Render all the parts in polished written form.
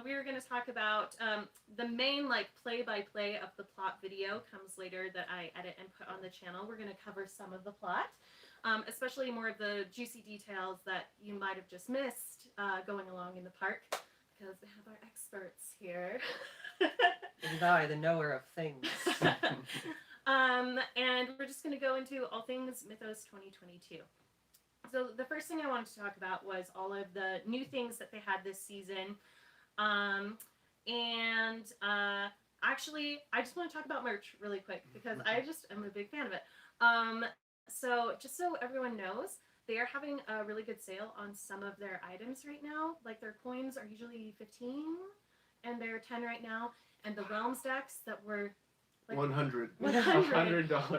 we were going to talk about the main like play-by-play of the plot video comes later that I edit and put on the channel. We're going to cover some of the plot, especially more of the juicy details that you might have just missed going along in the park, because we have our experts here. And I, the knower of things. And we're just going to go into all things Mythos 2022. So the first thing I wanted to talk about was all of the new things that they had this season. Actually, I just want to talk about merch really quick because I just am a big fan of it. So just so everyone knows, they are having a really good sale on some of their items right now. Like their coins are usually 15 and they're 10 right now. And the Realms decks that were like $100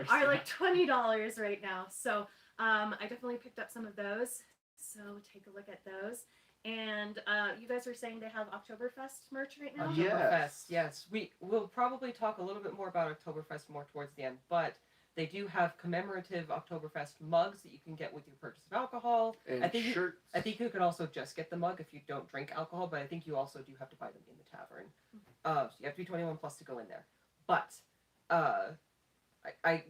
are like $20 right now. So I definitely picked up some of those. So take a look at those. And you guys are saying they have Oktoberfest merch right now? Oktoberfest, yes. We'll probably talk a little bit more about Oktoberfest more towards the end, but they do have commemorative Oktoberfest mugs that you can get with your purchase of alcohol. And shirts. I think you can also just get the mug if you don't drink alcohol, but I think you also do have to buy them in the tavern. So you have to be 21 plus to go in there. But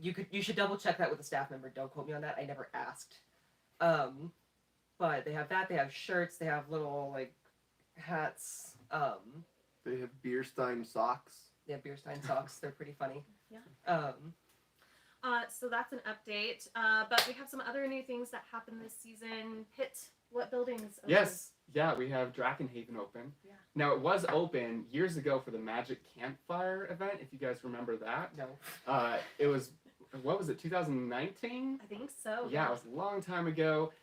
you should double check that with a staff member. Don't quote me on that. I never asked. But they have that. They have shirts. They have little like hats. They have Beerstein socks. They have Beerstein socks. They're pretty funny. Yeah. So that's an update. But we have some other new things that happened this season. Pitt, what buildings? Open? Yes. Yeah, we have Drakenhaven open. Yeah. Now, it was open years ago for the Magic Campfire event, if you guys remember that. No. It was, what was it, 2019? I think so. Yeah, it was a long time ago.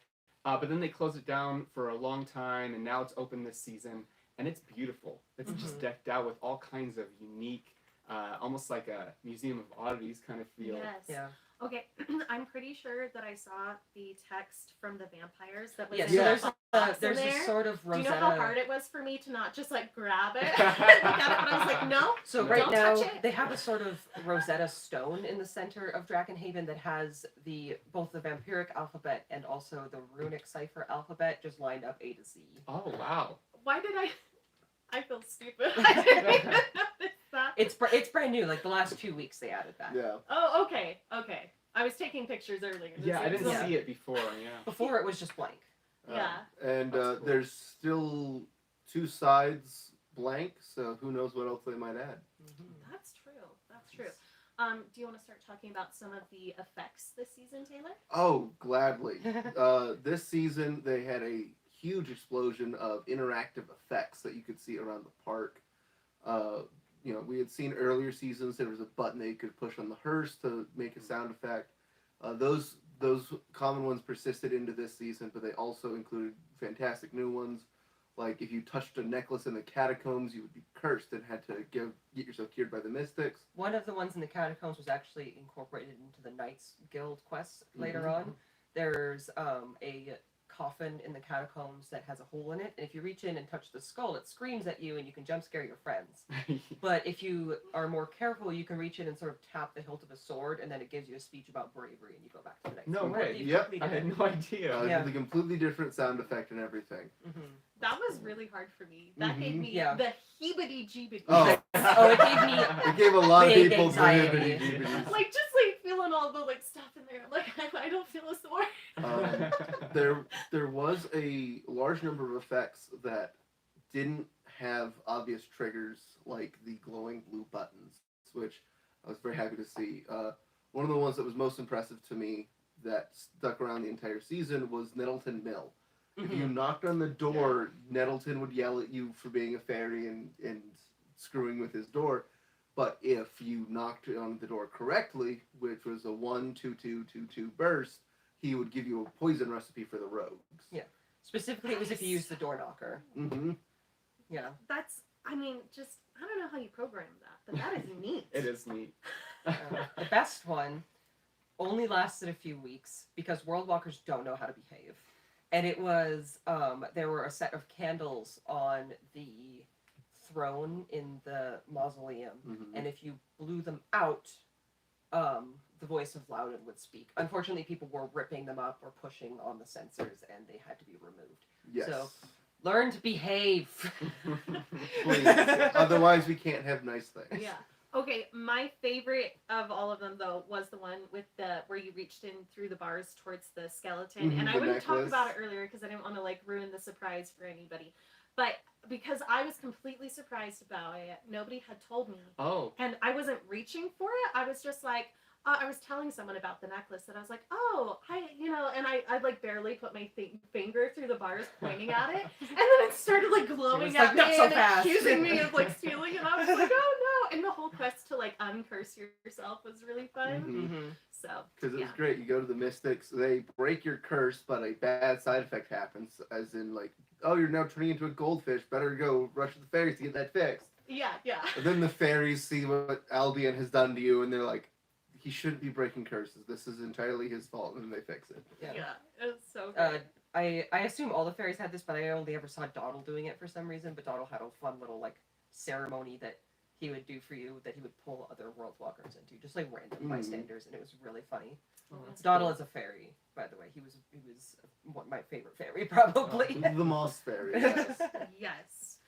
But then they closed it down for a long time, and now it's open this season. And it's beautiful. It's just decked out with all kinds of unique, almost like a Museum of Oddities kind of feel. Yes. Yeah. Okay, I'm pretty sure that I saw the text from the vampires that was Yeah, in so the box there's in a there. sort of Do Rosetta. you know how hard it was for me to not just like grab it? Look at it, but I was like, no. So No. right Don't now touch it. they have a sort of Rosetta Stone in the center of Drakenhaven that has both the vampiric alphabet and also the runic cipher alphabet just lined up A to Z. Oh, wow. Why did I feel stupid. I didn't even notice that. It's brand new. Like the last 2 weeks they added that. Yeah. Oh, okay. I was taking pictures earlier. Yeah, I didn't Yeah. see it before, yeah. Before it was just blank. Yeah. And That's cool. there's still 2 sides blank, so who knows what else they might add. That's true. That's true. Do you want to start talking about some of the effects this season, Taylor? Oh, gladly. This season they had a huge explosion of interactive effects that you could see around the park. We had seen earlier seasons there was a button that you could push on the hearse to make a sound effect. Those common ones persisted into this season, but they also included fantastic new ones. Like if you touched a necklace in the catacombs, you would be cursed and had to get yourself cured by the mystics. One of the ones in the catacombs was actually incorporated into the Knights Guild quests later on. There's a coffin in the catacombs that has a hole in it, and if you reach in and touch the skull, it screams at you and you can jump scare your friends. But if you are more careful, you can reach in and sort of tap the hilt of a sword, and then it gives you a speech about bravery, and you go back to the next No one. way. Yep. I had no idea. Yeah. With a completely different sound effect and everything. That was really hard for me. That gave me Yeah. the heebity-jeebity. Oh. Oh, it gave me It gave a lot of big people anxiety. prohibitive. Like just like feeling all the like stuff in there. Like I don't feel a sword. There was a large number of effects that didn't have obvious triggers like the glowing blue buttons, which I was very happy to see. One of the ones that was most impressive to me that stuck around the entire season was Nettleton Mill. If you knocked on the door, Nettleton would yell at you for being a fairy and screwing with his door. But if you knocked on the door correctly, which was a 1-2-2-2-2 burst, he would give you a poison recipe for the rogues. Yeah. Specifically, it was if you used the door knocker. Mm-hmm. Yeah. That's I don't know how you program that, but that is neat. It is neat. The best one only lasted a few weeks because world walkers don't know how to behave. And it was, there were a set of candles on the throne in the mausoleum. Mm-hmm. And if you blew them out, the voice of Loudon would speak. Unfortunately, people were ripping them up or pushing on the sensors, and they had to be removed. Yes. So Learn to behave. Please. Otherwise, we can't have nice things. Yeah. Okay, my favorite of all of them though was the one with the where you reached in through the bars towards the skeleton, and I The wouldn't talk necklace. about it earlier because I didn't want to like ruin the surprise for anybody. But because I was completely surprised about it, nobody had told me, Oh. and I wasn't reaching for it. I was just like, I was telling someone about the necklace, and I was like, oh, and I like barely put my finger through the bars pointing at it, and then it started like glowing like, at "Not me so and fast." accusing me of like stealing it. I was like, oh no! And the whole quest to like uncurse yourself was really fun. Mm-hmm. So Because it was yeah. great. You go to the Mystics, they break your curse, but a bad side effect happens, as in like, oh, you're now turning into a goldfish. Better go rush to the fairies to get that fixed. Yeah, yeah. And then the fairies see what Albion has done to you, and they're like, he shouldn't be breaking curses. This is entirely his fault, and then they fix it. Yeah, it was so good. I assume all the fairies had this, but I only ever saw Dottle doing it for some reason. But Dottle had a fun little like ceremony that he would do for you, that he would pull other world walkers into, just like random bystanders, and it was really funny. Oh, that's Dottle cool. is a fairy, by the way. He was my favorite fairy, probably. The Moss Fairy, yes. Yes.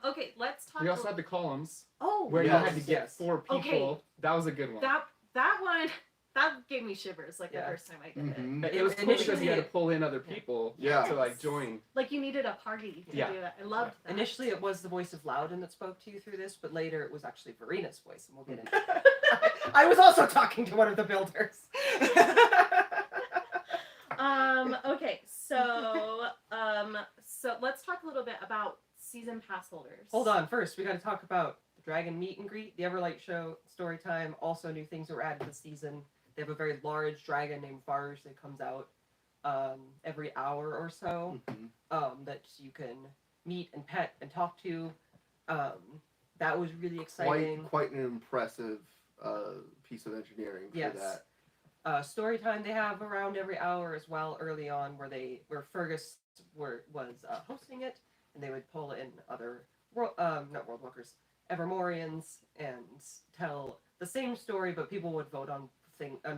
Okay, let's talk. We also had the columns Oh, where Yes. you had to get 4 people. Okay. That was a good one. that one that gave me shivers like Yeah. the first time I did it. Mhm. It was cool because Initially- you had to pull in other people Yeah. to like join. Like you needed a party to Yeah. do it. I loved that. Initially, it was the voice of Loudon that spoke to you through this, but later it was actually Verina's voice, and we'll get into it. I was also talking to one of the builders. Okay, so let's talk a little bit about season pass holders. Hold on, first we got to talk about the Dragon Meet and Greet, the Everlight Show, story time, also new things that were added this season. They have a very large dragon named Varge that comes out every hour or so that you can meet and pet and talk to. That was really exciting. Quite an impressive piece of engineering for Yes. that. Story time they have around every hour as well early on, where Fergus was hosting it, and they would pull in other not world walkers, Evermorians, and tell the same story, but people would vote on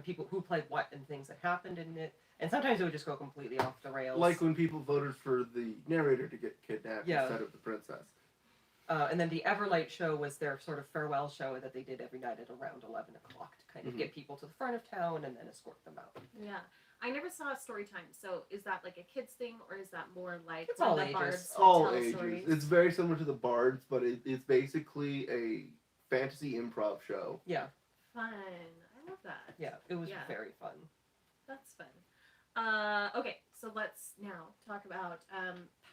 people who played what and things that happened in it, and sometimes it would just go completely off the rails. Like when people voted for the narrator to get kidnapped Yeah. instead of the princess. And then the Everlight Show was their sort of farewell show that they did every night at around 11 o'clock to kind of get people to the front of town and then escort them out. Yeah. I never saw a story time, so is that like a kids thing or is that more like It's when all the ages. bards would All tell ages. stories? It's very similar to the Bards, but it's basically a fantasy improv show. Yeah, Fun. I love that. yeah, it was Yeah. very fun. That's fun. Okay, so let's now talk about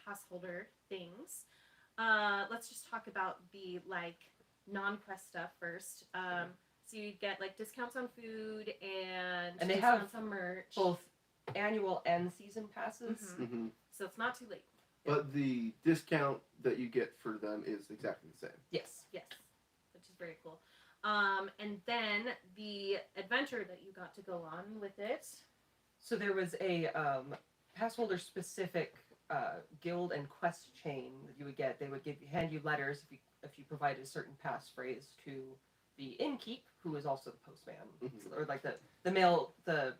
pass holder things. Let's just talk about the like non-quest stuff first. So you get like discounts on food and they have discounts on merch. Both annual and season passes. Mhm. Hmm So it's not too late. But the discount that you get for them is exactly the same. Yes. Yes, which is very cool. And then the adventure that you got to go on with it. So there was a pass holder specific guild and quest chain that you would get. They would hand you letters if you provided a certain passphrase to the innkeep, who is also the postman, Mhm. or like the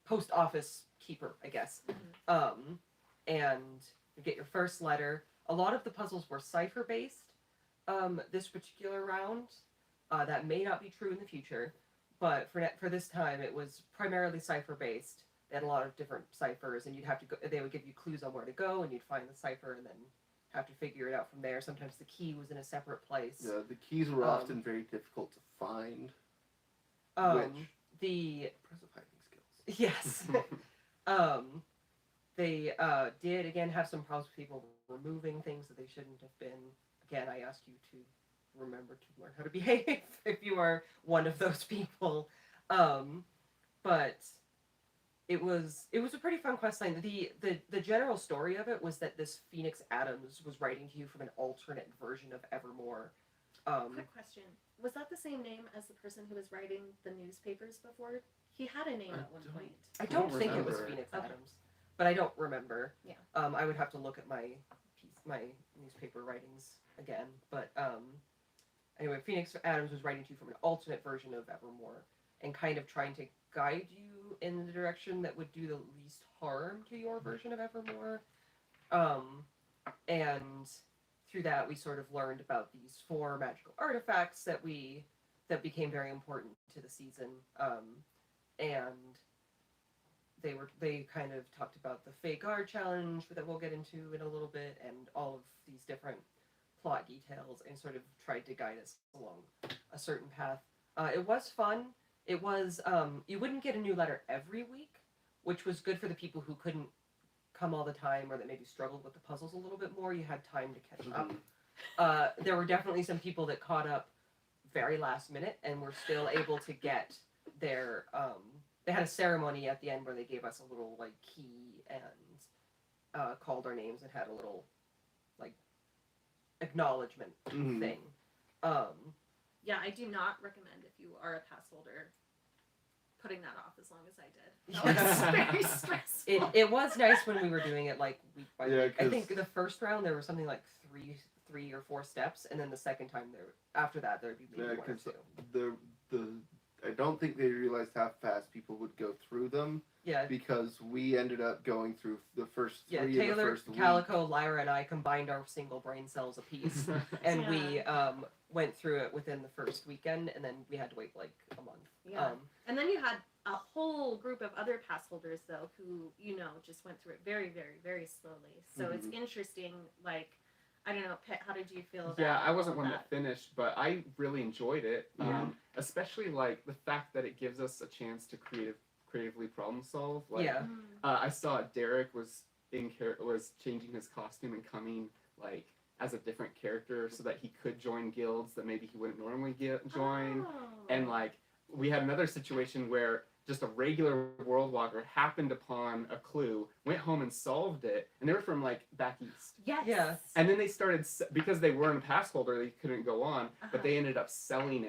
post office keeper, I guess. And you get your first letter. A lot of the puzzles were cipher based. This particular round, that may not be true in the future, but for this time, it was primarily cipher based. They had a lot of different ciphers, and you'd have to go. They would give you clues on where to go, and you'd find the cipher, and then have to figure it out from there. Sometimes the key was in a separate place. Yeah, the keys were often very difficult to find. Which The impressive hiding skills. yes, they did again have some problems with people removing things that they shouldn't have been. Again, I ask you to remember to learn how to behave if you are one of those people. But it was a pretty fun quest line. The general story of it was that this Phoenix Adams was writing to you from an alternate version of Evermore. Quick question: was that the same name as the person who was writing the newspapers before? He had a name I at one don't- point. I don't think it was remember. Phoenix Okay. Adams, but I don't remember. Yeah. I would have to look at my newspaper writings again. But anyway, Phoenix Adams was writing to you from an alternate version of Evermore and kind of trying to guide you in the direction that would do the least harm to your version of Evermore. And through that, we sort of learned about these 4 magical artifacts that became very important to the season. And they kind of talked about the fake art challenge that we'll get into in a little bit, and all of these different plot details, and sort of tried to guide us along a certain path. It was fun. It was you wouldn't get a new letter every week, which was good for the people who couldn't come all the time, or that maybe struggled with the puzzles a little bit more. You had time to catch up. There were definitely some people that caught up very last minute and were still able to get their they had a ceremony at the end where they gave us a little like key and called our names and had a little like acknowledgement thing. Yeah, I do not recommend, if you are a pass holder, putting that off as long as I did. That was very stressful. It was nice when we were doing it like week by Yeah, week. I 'cause- think the first round there was something like three or 4 steps, and then the second time after that there'd be maybe 1 or 2. I don't think they realized how fast people would go through them, Yeah. because we ended up going through the first 3 Yeah, in Taylor, the first week. Calico, Lyra, and I combined our single brain cells apiece, and we went through it within the first weekend, and then we had to wait like a month. Yeah. And then you had a whole group of other pass holders, though, who, just went through it very, very, very slowly. So it's interesting, like, I don't know, Pitt, how did you feel about Yeah, I wasn't all one that finished, but I really enjoyed it. Especially like the fact that it gives us a chance to creatively problem solve. Like, Yeah. I saw Derek was was changing his costume and coming like as a different character so that he could join guilds that maybe he wouldn't normally join. Oh. And like we had another situation where just a regular world walker happened upon a clue, went home and solved it, and they were from like back east. Yes. Yeah. And then they started because they weren't a pass holder, they couldn't go on, but they ended up selling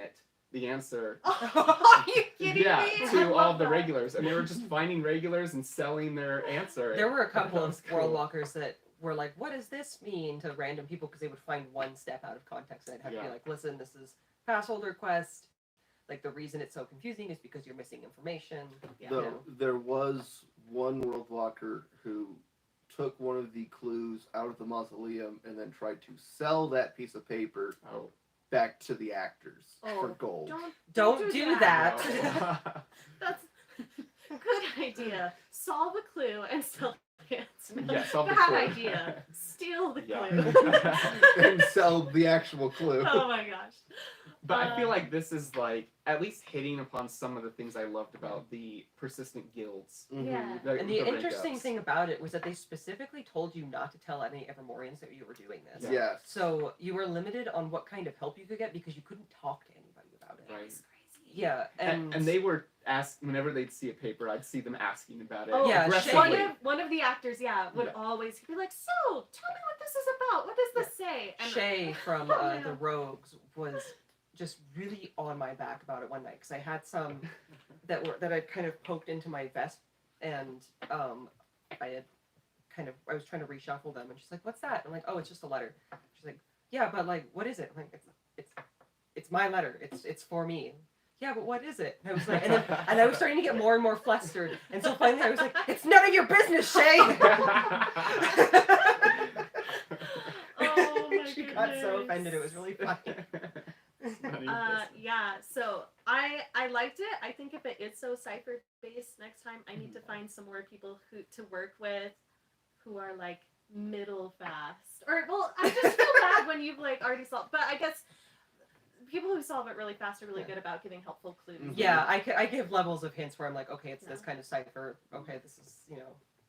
the answer. Are you kidding Yeah, me? I to all love of the that. regulars, and they were just finding regulars and selling their answer. There were a couple That of was cool. world walkers that were like, "What does this mean?" to random people because they would find one step out of context, and I'd have to be Yeah. like, "Listen, this is pass holder quest. Like the reason it's so confusing is because you're missing information." Yeah. Though there was one world walker who took one of the clues out of the mausoleum and then tried to sell that piece of paper Oh. back to the actors Oh, for gold. Don't do that. No. That's good idea. Solve a clue and sell the answer. Yeah, solve the Bad clue. idea. Steal the Yeah. clue. And sell the actual clue. Oh my gosh. But I feel like this is like at least hitting upon some of the things I loved about the persistent guilds. Yeah. And the interesting breakups. thing about it was that they specifically told you not to tell any Evermoreans that you were doing this. Yeah. Yes. So you were limited on what kind of help you could get because you couldn't talk to anybody about it. Right. It's crazy. Yeah, And they were asked whenever they'd see a paper, I'd see them asking about it. Oh, Yeah, aggressively. one of the actors, would Yeah. always be like, "So, tell me what this is about. What does this say?" And Shay from Yeah. the Rogues was just really on my back about it one night because I had some that I'd kind of poked into my vest, and I was trying to reshuffle them, and she's like, "What's that?" I'm like, "Oh, it's just a letter." She's like, "Yeah, but like, what is it?" I'm like, "It's my letter. It's for me." Yeah, but what is it? And I was like, and I was starting to get more and more flustered, and so finally I was like, "It's none of your business, Shay." Oh my She got so goodness. offended. It was really funny. Yeah, so I liked it. I think if it is so cipher based next time, I need to find some more people to work with who are like middle fast. Or well, I just feel bad when you've like already solved, but I guess people who solve it really fast are really good about giving helpful clues. Yeah, I give levels of hints where I'm like, okay, it's this Yeah. kind of cipher. Okay, this is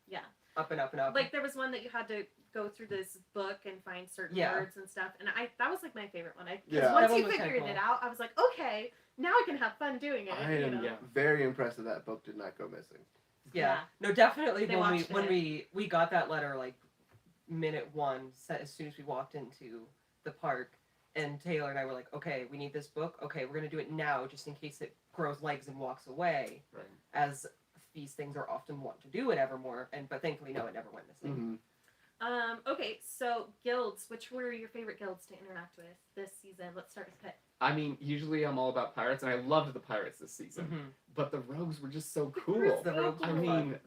Yeah. up and up and up. Like there was one that you had to go through this book and find certain Yeah. words and stuff, and that was like my favorite one. Because Yeah. once That one you was kinda figured cool. it out, I was like, okay, now I can have fun doing it. I am Yeah. very impressed that that book did not go missing. yeah. No, definitely They when watched we got that letter like minute 1, as soon as we walked into the park, and Taylor and I were like, okay, we need this book. Okay, we're gonna do it now, just in case it grows legs and walks away, Right. as these things are often wont to do at Evermore. But thankfully, no, it never went missing. Mm-hmm. Okay, so guilds. Which were your favorite guilds to interact with this season? Let's start with Pitt. I mean, usually I'm all about pirates, and I loved the pirates this season. Mhm. But the rogues were just so cool. The rogues I were mean,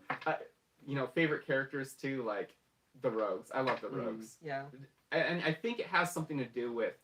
favorite characters too, like the rogues. I love the rogues. Yeah. And I think it has something to do with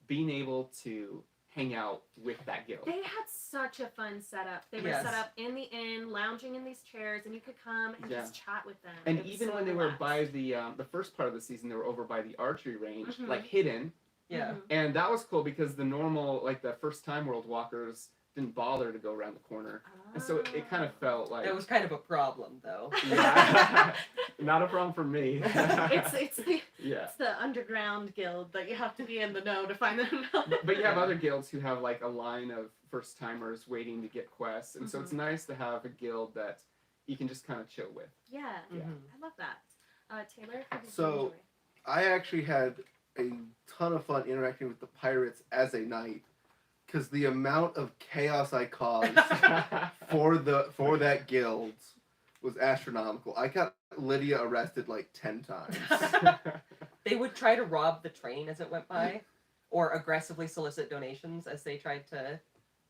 being able to hang out with that guild. They had such a fun setup. They were Yes. set up in the inn, lounging in these chairs, and you could come and just chat with them. And It was even so when they relaxed. were by the first part of the season, they were over by the archery range, Mhm. like hidden. Yeah. Mhm. And that was cool because the normal, like the first time world walkers didn't bother to go around the corner. And so it kind of felt like... It was kind of a problem, though. Yeah. Not a problem for me. it's the Yeah. it's the underground guild that you have to be in the know to find them. But you have other guilds who have like a line of first timers waiting to get quests. And so it's nice to have a guild that you can just kind of chill with. Yeah, Mhm. I love that. Taylor, how did So- you enjoy? I actually had a ton of fun interacting with the pirates as a knight, because the amount of chaos I caused for that guild was astronomical. I got Lydia arrested like 10 times. They would try to rob the train as it went by, or aggressively solicit donations as they tried to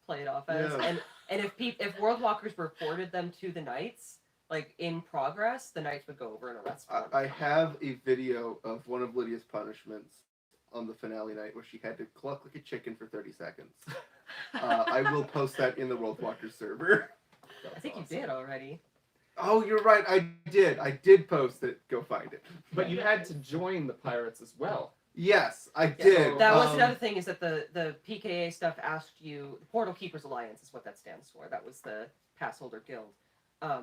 play it off as. Yeah. And if world walkers reported them to the knights, like in progress, the knights would go over and arrest them. I have a video of one of Lydia's punishments on the finale night where she had to cluck like a chicken for 30 seconds. I will post that in the World Walkers server. I think you did already. Oh, you're right. I did post it. Go find it. But you had to join the pirates as well. Yes, I Yeah. did. That was another thing, is that the PKA stuff asked you, the Portal Keepers Alliance is what that stands for. That was the passholder guild.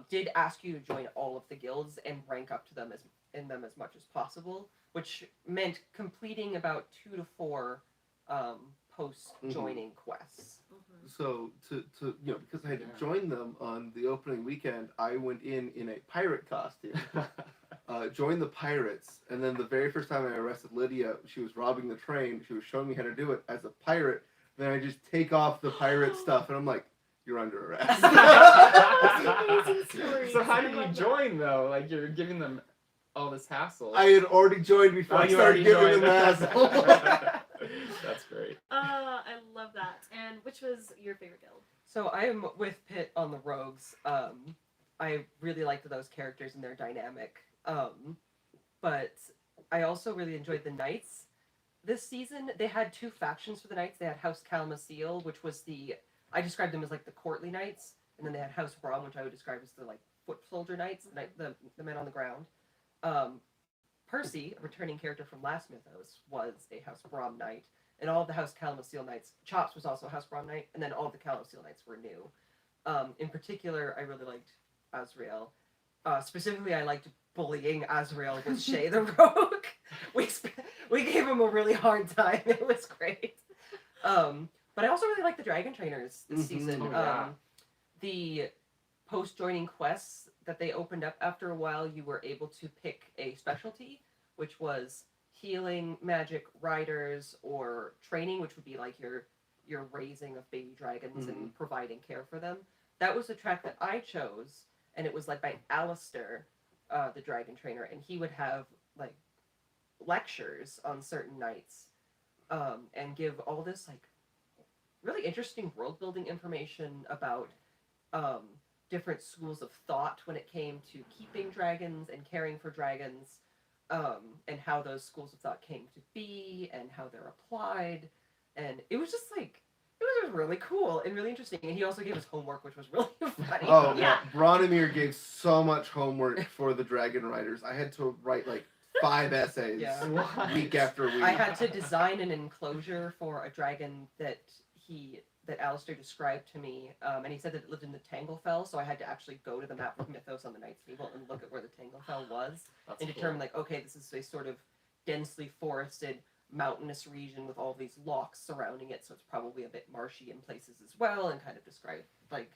Did ask you to join all of the guilds and rank up to them as much as possible, which meant completing about 2 to 4 post-joining quests. So to because I had Yeah. to join them on the opening weekend, I went in a pirate costume, joined the pirates, and then the very first time I arrested Lydia, she was robbing the train. She was showing me how to do it as a pirate. Then I just take off the pirate stuff, and I'm like, "You're under arrest." Amazing stories. So how I did you love that. join though? Like you're giving them all this hassle. I had already joined before I you started already giving them joined. hassle. That's great. I love that. And which was your favorite guild? So I'm with Pitt on the rogues. I really liked those characters and their dynamic. But I also really enjoyed the knights. This season, they had 2 factions for the knights. They had House Calmasil, which was I described them as like the courtly knights, and then they had House Brom, which I would describe as the like foot soldier knights, the men on the ground. Percy, a returning character from last Mythos, was a House Brom knight, and all of the House Calmasil knights, Chops was also a House Brom knight, and then all of the Calmasil knights were new. In particular, I really liked Azrael. Specifically, I liked bullying Azrael with Shay the Rogue. We gave him a really hard time. It was great. But I also really liked the Dragon Trainers this season. Oh, yeah. The post-joining quests that they opened up, after a while, you were able to pick a specialty, which was healing, magic, riders, or training, which would be like your raising of baby dragons and providing care for them. That was the track that I chose, and it was led by Alistair, the dragon trainer, and he would have like lectures on certain nights, and give all this like really interesting world building information about different schools of thought when it came to keeping dragons and caring for dragons, and how those schools of thought came to be and how they're applied. And it was just like, it was really cool and really interesting. And he also gave us homework, which was really funny. Oh Yeah. yeah, Bronimir gave so much homework for the Dragon Riders. I had to write like 5 essays Yeah. week after week. I had to design an enclosure for a dragon that Alistair described to me, and he said that it lived in the Tanglefell, so I had to actually go to the map of Mythos on the Knight's Table and look at where the Tanglefell was, That's and cool. determine like, okay, this is a sort of densely forested, mountainous region with all these locks surrounding it, so it's probably a bit marshy in places as well, and kind of describe, like,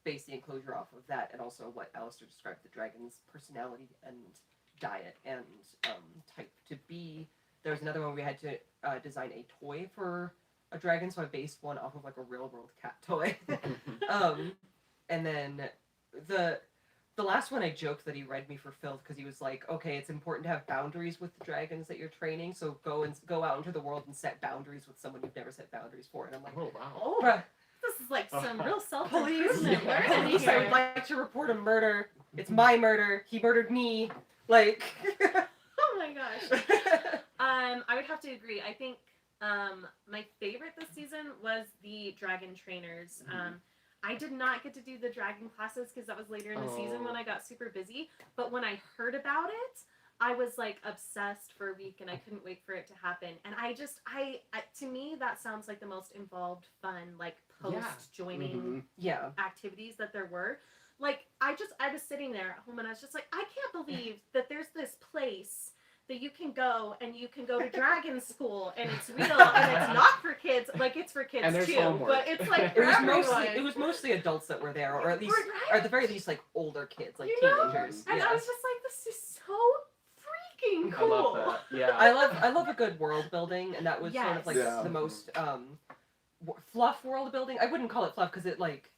base the enclosure off of that, and also what Alistair described the dragon's personality and diet and type to be. There was another one we had to design a toy for a dragon, so I based one off of like a real world cat toy. And then the last one, I joked that he read me for filth because he was like, okay, it's important to have boundaries with the dragons that you're training, so go out into the world and set boundaries with someone you've never set boundaries for. And I'm like, Oh wow. Oh, bruh, this is like some real police, self-improvement learning police, I would here. like to report a murder. It's my murder. He murdered me. Like, Oh my gosh. I would have to agree. I think my favorite this season was the dragon trainers. I did not get to do the dragon classes because that was later in the season when I got super busy. But when I heard about it, I was like obsessed for a week and I couldn't wait for it to happen. And I to me, that sounds like the most involved, fun, like post joining yeah. activities that there were. Like, I was sitting there at home and I was just like, I can't believe that there's this place that you can go and you can go to dragon school and it's real and it's not for kids. Like, it's for kids And there's too, homework. but it's like It for was everyone. mostly adults that were there, or at least, Right? or at the very least, like older kids, like You know? teenagers. And yeah. I was just like, this is so freaking I cool. love that. Yeah. I love a good world building, and that was sort of like Yes. the most fluff world building. I wouldn't call it fluff because it, like,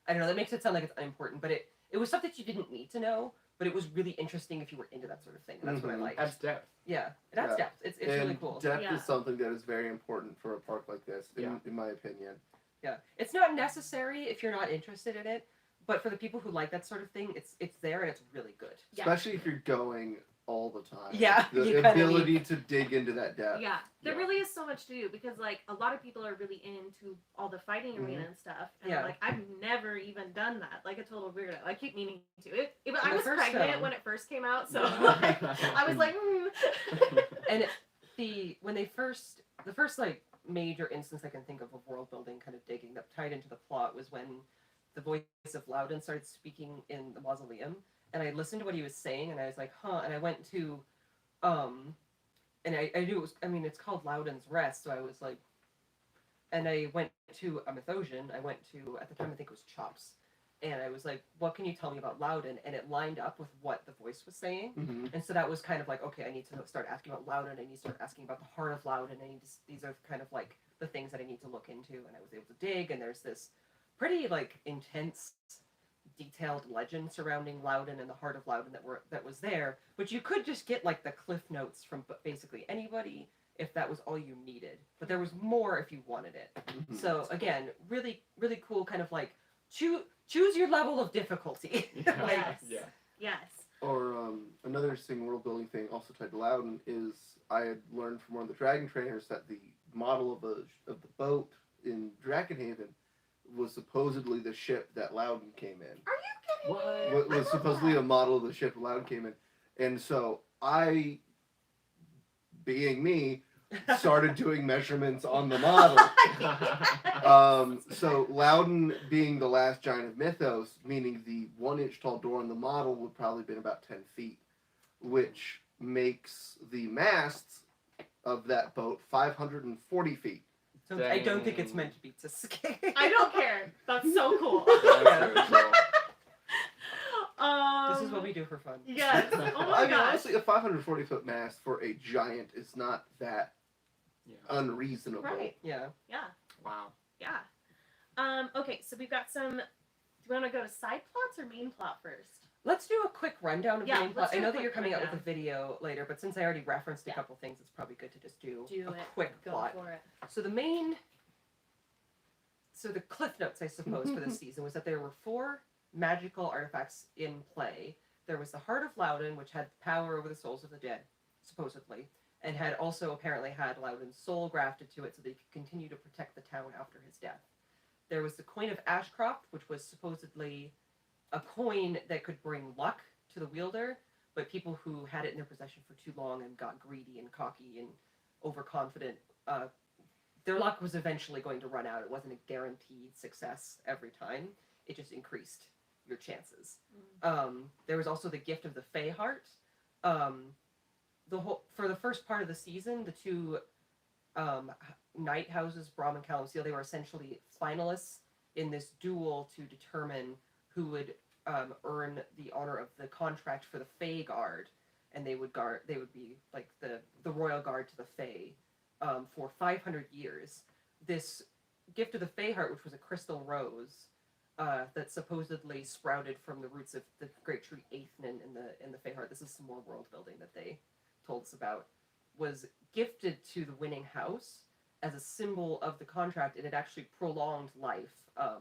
I don't know, that makes it sound like it's unimportant, but it was stuff that you didn't need to know, but it was really interesting if you were into that sort of thing. And that's what I liked. Adds depth. Yeah, it adds depth. It's and really cool. Depth Yeah. is something that is very important for a park like this, Yeah. in my opinion. Yeah, it's not necessary if you're not interested in it, but for the people who like that sort of thing, it's there and it's really good. Yeah. Especially if you're going all the time. Yeah, you The kinda ability to dig into that depth. Yeah, there Yeah. really is so much to do because like a lot of people are really into all the fighting Mhm. arena and stuff, and Yeah. like I've never even done that. Like a total weirdo. I keep meaning to. I the was first, pregnant when it first came out, so Yeah. like, I was like, And the first like major instance I can think of world building kind of digging that tied into the plot was when the voice of Loudon started speaking in the mausoleum, and I listened to what he was saying, and I was like, huh, and I went to, and I knew it was, I mean, it's called Loudon's Rest, so I was like, and I went to a Mythosian, I went to, at the time I think it was Chops, and I was like, what can you tell me about Loudon? And it lined up with what the voice was saying. Mm-hmm. And so that was kind of like, okay, I need to start asking about Loudon. I need to start asking about the heart of Loudon. These are kind of like the things that I need to look into. And I was able to dig. And there's this pretty like intense, detailed legend surrounding Loudon and the heart of Loudon that was there. But you could just get like the cliff notes from basically anybody if that was all you needed. But there was more if you wanted it. Mm-hmm. So again, really, really cool. Kind of like choose your level of difficulty. Yeah. Like, yes, Yeah. yes, Or another interesting world building thing also tied to Loudon is I had learned from one of the dragon trainers that the model of the boat in Drakenhaven was supposedly the ship that Loudon came in. Are you kidding What? me? Was I love supposedly that. a model of the ship that Loudon came in, and so I, being me, started doing measurements on the model. So Loudon being the last giant of Mythos, meaning the 1 inch tall door on the model would probably been about 10 feet, which makes the masts of that boat 540 feet. So I don't think Dang. it's meant to be to scale. I don't care. That's so cool. That's really cool. This is what we do for fun. Yes. Oh my I mean, gosh. honestly, a 540 foot mast for a giant is not that Yeah. unreasonable. Right. Yeah. Yeah. Wow. Yeah. Okay, so we've got some. Do you want to go to side plots or main plot first? Let's do a quick rundown of Yeah, the main plot. let's I do a know that quick you're coming out with a rundown. video later, but since I already referenced a Yeah. couple things, it's probably good to just do Do a it. quick Go plot. for it. So the cliff notes, I suppose, for this season was that there were 4 magical artifacts in play. There was the Heart of Loudon, which had power over the souls of the dead, supposedly, and had also apparently had Loudon's soul grafted to it so they could continue to protect the town after his death. There was the Coin of Ashcroft, which was supposedly a coin that could bring luck to the wielder, but people who had it in their possession for too long and got greedy and cocky and overconfident, their luck was eventually going to run out. It wasn't a guaranteed success every time. It just increased your chances. There was also the Gift of the Fey Heart. For the first part of the season, the 2 night houses, Brom and Calamseal, they were essentially finalists in this duel to determine who would earn the honor of the contract for the Fey Guard, and they would be like the royal guard to the Fey for 500 years. This Gift of the Fey Heart, which was a crystal rose that supposedly sprouted from the roots of the great tree Aethnin in the Fey Heart. This is some more world building that they told us about. Was gifted to the winning house as a symbol of the contract, and it actually prolonged life.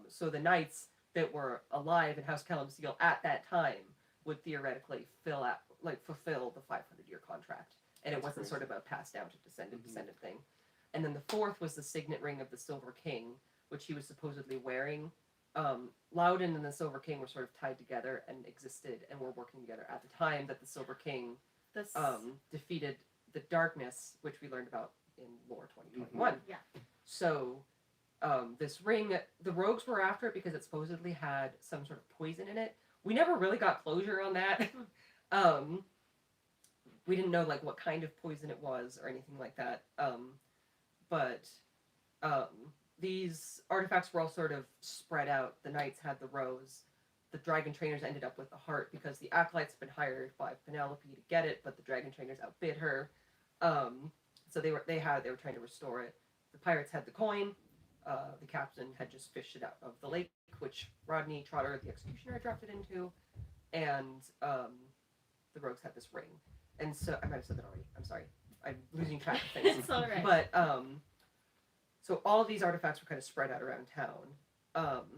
So the knights that were alive in House Calamseal at that time would theoretically fulfill the 500-year contract, and it That's wasn't crazy. sort of a passed down to descendant Mhm. descendant thing. And then the fourth was the signet ring of the Silver King, which he was supposedly wearing. Loudon and the Silver King were sort of tied together and existed and were working together at the time that the Silver King This, defeated the darkness, which we learned about in lore 2021. Yeah. So this ring, the rogues were after it because it supposedly had some sort of poison in it. We never really got closure on that. We didn't know like what kind of poison it was or anything like that. But these artifacts were all sort of spread out. The knights had the rose. The dragon trainers ended up with the heart because the acolytes had been hired by Penelope to get it, but the dragon trainers outbid her. So they were trying to restore it. The pirates had the coin. The captain had just fished it out of the lake, which Rodney Trotter, the executioner, had dropped it into, and the rogues had this ring. And so I might have said that already. I'm sorry. I'm losing track of things. It's all right. But so all of these artifacts were kind of spread out around town.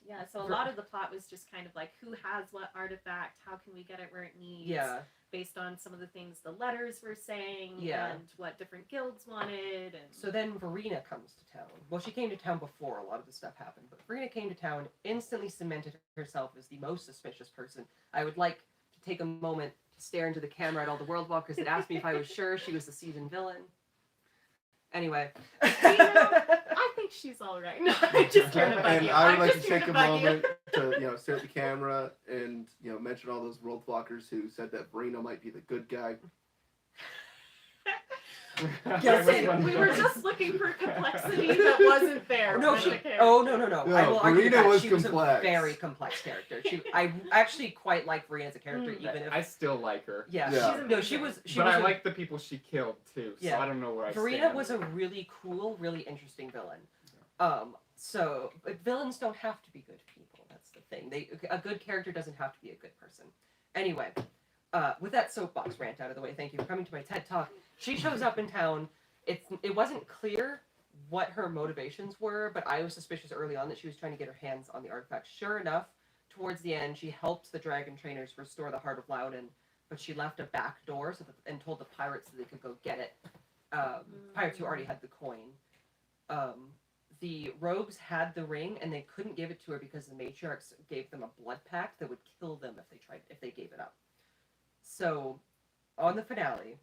Yeah, so a lot of the plot was just kind of like, who has what artifact? How can we get it where it needs? Yeah. Based on some of the things the letters were saying, Yeah. and what different guilds wanted, and So then Verena comes to town. Well, she came to town before a lot of this stuff happened, but Verena came to town, instantly cemented herself as the most suspicious person. I would like to take a moment to stare into the camera at all the world walkers that asked me if I was sure she was the seasoned villain. Anyway. I think she's all right. No, I'm just here to bug And you. I would I'm like just to here take a bug you. moment to stare at the camera and mention all those world walkers who said that Verena might be the good guy. Yes, Listen, we were just looking for complexity that wasn't there. No, with she. the character. Oh no. No, I will argue Verena that was she complex. was a very complex character. I actually quite like Verena as a character, Mm. even if I still like her. yeah. Yeah. She's No, she amazing. was. She But was I a- like the people she killed too, so Yeah. I don't know where I Verena stand. was a really cool, really interesting villain. But villains don't have to be good people. That's the thing. A good character doesn't have to be a good person. Anyway, with that soapbox rant out of the way, thank you for coming to my TED Talk. She shows up in town. It wasn't clear what her motivations were, but I was suspicious early on that she was trying to get her hands on the artifact. Sure enough, towards the end, she helped the dragon trainers restore the Heart of Loudon, but she left a back door and told the pirates that they could go get it. Pirates who already had the coin. The rogues had the ring and they couldn't give it to her because the matriarchs gave them a blood pact that would kill them if they gave it up. So, on the finale,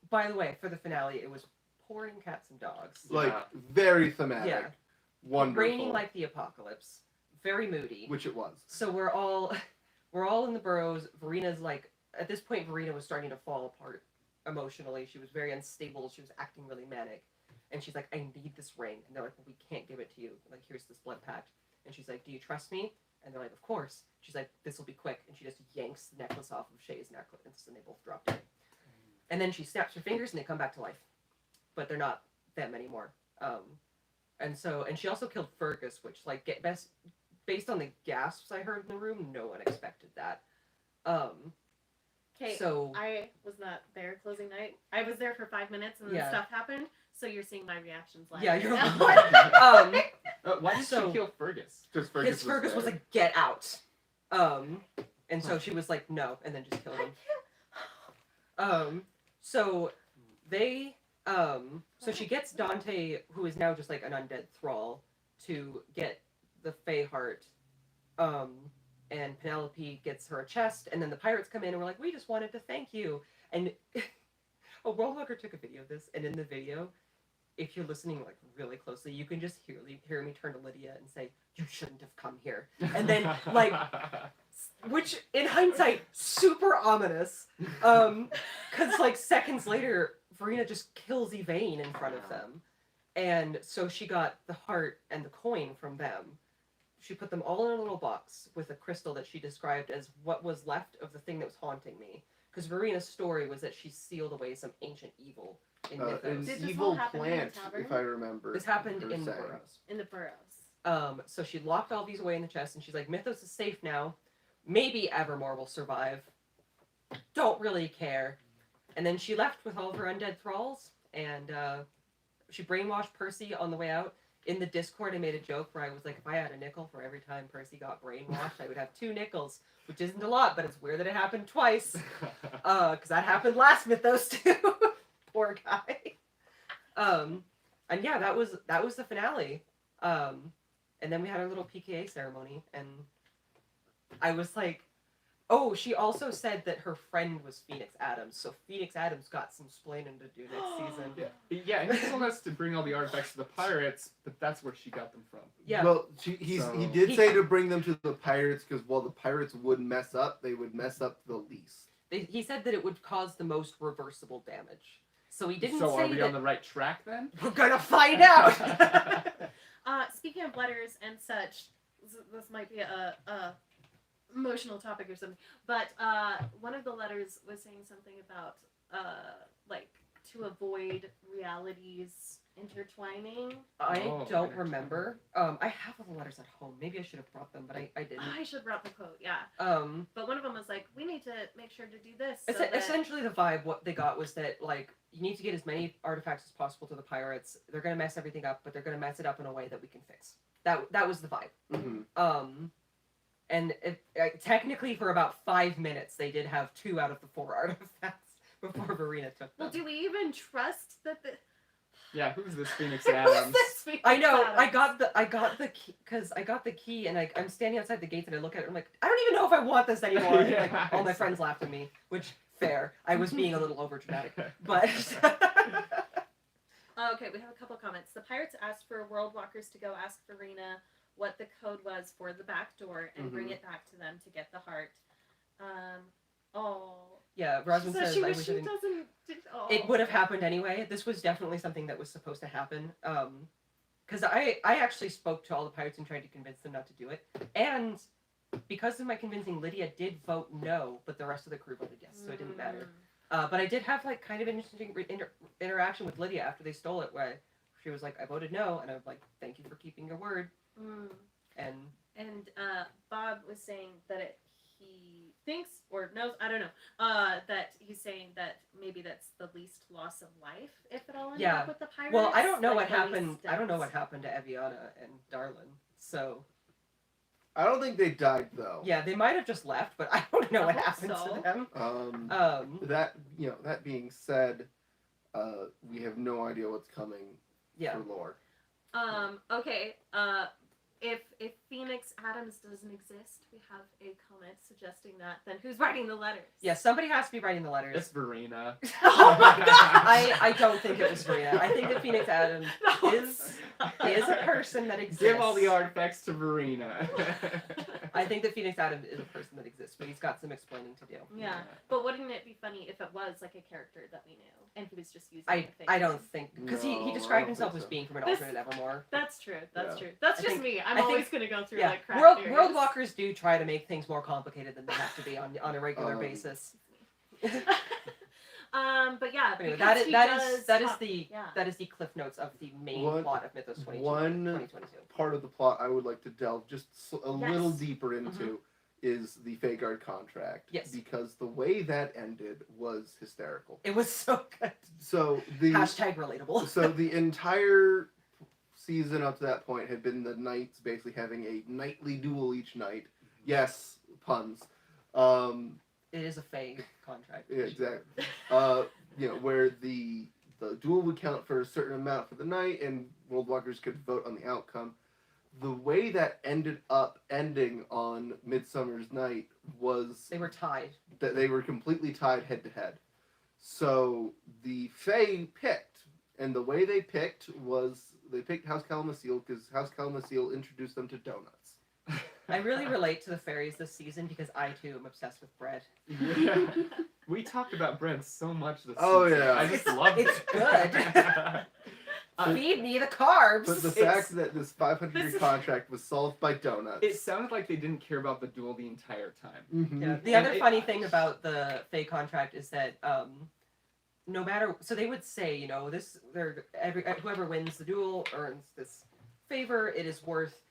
by the way, for the finale, it was pouring cats and dogs. Like, Yeah. very thematic. Yeah. Wonderful. Raining like the apocalypse. Very moody. Which it was. So we're all in the burrows. Verena's like, at this point, Verena was starting to fall apart emotionally. She was very unstable. She was acting really manic. And she's like, I need this ring. And they're like, well, we can't give it to you. Like, here's this blood pact. And she's like, do you trust me? And they're like, of course. She's like, this will be quick. And she just yanks the necklace off of Shay's necklace. And they both drop dead. And then she snaps her fingers and they come back to life. But they're not them anymore. And she also killed Fergus, which, like, based on the gasps I heard in the room, no one expected that. Okay, So I was not there closing night. I was there for 5 minutes and then Yeah. stuff happened. So you're seeing my reactions live. yeah, right you're now. Why did So- she kill Fergus? Just Fergus there. was like, get out. And so she was like, no, and then just killed him. So they, so she gets Dante, who is now just like an undead thrall, to get the Fey heart. And Penelope gets her a chest, and then the pirates come in and we're like, we just wanted to thank you. And a world walker took a video of this, and in the video, if you're listening like really closely, you can just hear me turn to Lydia and say, you shouldn't have come here. And then, like, which in hindsight, super ominous. Because like seconds later, Verena just kills Yvain in front of them. And so she got the heart and the coin from them. She put them all in a little box with a crystal that she described as what was left of the thing that was haunting me. Because Verena's story was that she sealed away some ancient evil in Mythos. An Did this evil all happen in the plant, tavern? if I remember. This happened her in the saying. burrows. In the burrows. So she locked all these away in the chest, and she's like, Mythos is safe now. Maybe Evermore will survive. Don't really care. And then she left with all of her undead thralls, and she brainwashed Percy on the way out. in the Discord, I made a joke where I was like, if I had a nickel for every time Percy got brainwashed, I would have 2 nickels, which isn't a lot, but it's weird that it happened twice. Because that happened last Mythos too. Poor guy. And yeah, that was the finale. And then we had our little PKA ceremony, and I was like, oh, she also said that her friend was Phoenix Adams, so Phoenix Adams got some splaining to do next season. Yeah, and he told us to bring all the artifacts to the pirates, but that's where she got them from. Yeah. Well, he did say to bring them to the pirates because while the pirates would mess up, they would mess up the least. He said that it would cause the most reversible damage. So he didn't So say are we that... on the right track then? We're gonna find out! Speaking of letters and such, this might be a emotional topic or something, but one of the letters was saying something about like to avoid realities intertwining. I don't remember. I have all the letters at home. Maybe I should have brought them, but I didn't. I should have brought the quote, yeah. But one of them was like, we need to make sure to do this. So that... Essentially, the vibe, what they got was that, like, you need to get as many artifacts as possible to the pirates. They're going to mess everything up, but they're going to mess it up in a way that we can fix. That was the vibe. Mm-hmm. And technically, for about 5 minutes, they did have 2 out of the 4 artifacts before Verena took them. Well, do we even trust that the... Yeah, who's this Phoenix Adams? I know. I got the key because I got the key, and I'm standing outside the gates, and I look at it. And I'm like, I don't even know if I want this anymore. And, like, all my friends laughed at me, which fair. I was being a little overdramatic, but. Okay, we have a couple comments. The pirates asked for world walkers to go ask Verena what the code was for the back door and bring it back to them to get the heart. Yeah, Rosin says I wish it would have okay. happened anyway. This was definitely something that was supposed to happen. Because I actually spoke to all the pirates and tried to convince them not to do it. And because of my convincing, Lydia did vote no, but the rest of the crew voted yes, so it didn't matter. But I did have like kind of an interesting interaction with Lydia after they stole it, where she was like, "I voted no," and I was like, "Thank you for keeping your word." And Bob was saying that he thinks or knows, I don't know, that he's saying that maybe that's the least loss of life if it all ended up with the pirates. Well, I don't know what the happened. least I don't know deaths. what happened to Eviana and Darlin. So I don't think they died though. yeah, they might have just left, but I don't know I what hope happened so. to them. That being said, we have no idea what's coming Yeah. for lore. Okay. If Phoenix Adams doesn't exist, we have a comment suggesting that. Then who's writing the letters? Yeah, somebody has to be writing the letters. It's Verena. Oh my god! I don't think it was Verena. I think that Phoenix Adams is a person that exists. Give all the artifacts to Verena. I think that Phoenix Adams is a person that exists, but he's got some explaining to do. Yeah, but wouldn't it be funny if it was like a character that we knew and he was just using I don't think because No, he I described don't himself think as so. being from an This- alternate Evermore. That's true. That's Yeah. true. That's I just think- me. I'm I think- always gonna go through Yeah, like crap World theories. Walkers do try to make things more complicated than they have to be on a regular basis. But yeah, Anyway, because that is the cliff notes of the main One- plot of Mythos 2022. one- 2022. Part of the plot I would like to delve just a little Yes. deeper into is the Feyguard contract. Yes. Because the way that ended was hysterical. It was so good. So the Hashtag relatable. so the entire season up to that point had been the knights basically having a nightly duel each night. Yes, puns. It is a fake contract. Yeah, exactly. Where the duel would count for a certain amount for the night, and World Walkers could vote on the outcome. The way that ending on Midsummer's Night was They were tied. that they were completely tied head to head. So the Fae picked, and the way they picked was they picked House Kalamazeel because House Kalamazeel introduced them to donuts. I really relate to the fairies this season because I too am obsessed with bread. Yeah. We talked about bread so much this Oh, season. yeah. I just loved It's it. good. Feed me the carbs. But the It's- fact that this 500-year contract was solved by donuts. It sounded like they didn't care about the duel the entire time. Mhm. Yeah. The And other funny thing about the Fae contract is that no matter, so they would say, whoever wins the duel earns this favor. It is worth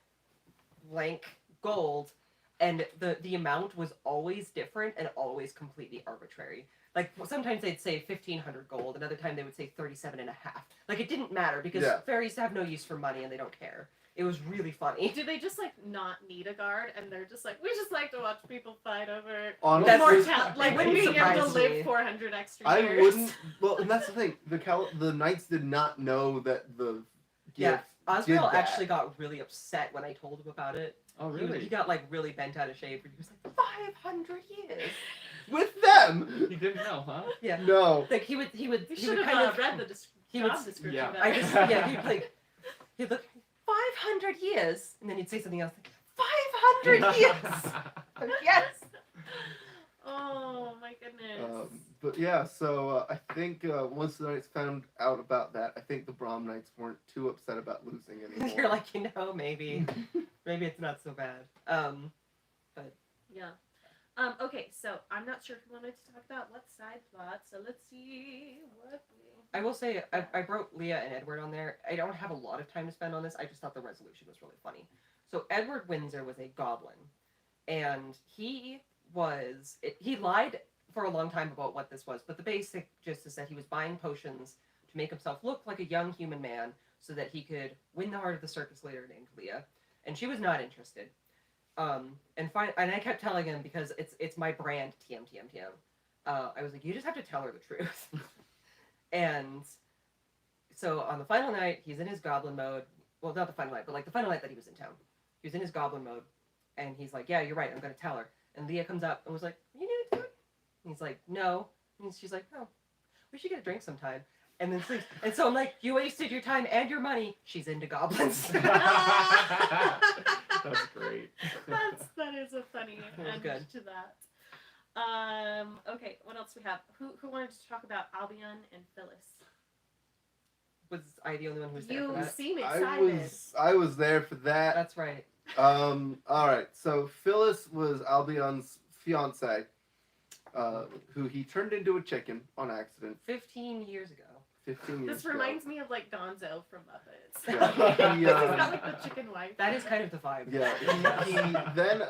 blank gold, and the amount was always different and always completely arbitrary. Like sometimes they'd say 1,500 gold, another time they would say 37.5. Like it didn't matter because Yeah. fairies have no use for money and they don't care. It was really funny. Do they just like not need a guard and they're just like, we just like to watch people fight over Honestly, immortality, like wouldn't being able to surprise live me. 400 extra I years? wouldn't. Well, and that's the thing. The knights did not know that the Yeah, gift Osriel did that. actually got really upset when I told him about it. Oh, He really? got like really bent out of shape. He was like, 500 years. with them. He didn't know, huh? Yeah. No. Like he would You should have kind of read the he would- job description. yeah. better. I just he'd look 500 years and then he'd say something else like 500 years. Yes. Oh my goodness. But yeah, so I think once the knights found out about that, I think the Brahm knights weren't too upset about losing anymore. You're like, maybe it's not so bad. Yeah. Okay, so I'm not sure who wanted to talk about what side plot, so let's see what we... I will say I wrote Leah and Edward on there. I don't have a lot of time to spend on this. I just thought the resolution was really funny. So Edward Windsor was a goblin, and he lied for a long time about what this was, but the basic gist is that he was buying potions to make himself look like a young human man so that he could win the heart of the circus later named Leah, and she was not interested. And I kept telling him because it's my brand, TM. I was like, you just have to tell her the truth. And so on the final night, he's in his goblin mode. Well, not the final night, but like the final night that he was in town. He was in his goblin mode, and he's like, yeah, you're right, I'm going to tell her. And Leah comes up and was like, you need to do it? And he's like, no. And she's like, oh, we should get a drink sometime. And then sleeps. And so I'm like, you wasted your time and your money. She's into goblins. That's great. That is a funny was end good. to that. Okay, what else we have? Who wanted to talk about Albion and Phyllis? Was I the only one who was there You for that? seem I excited. was there for that. That's right. All right. So Phyllis was Albion's fiance, who he turned into a chicken on accident 15 years ago. 15 years This ago. reminds me of like Gonzo from Muppets. Yeah, he, He's got like the chicken wife. That is kind of the vibe. Yeah, he then,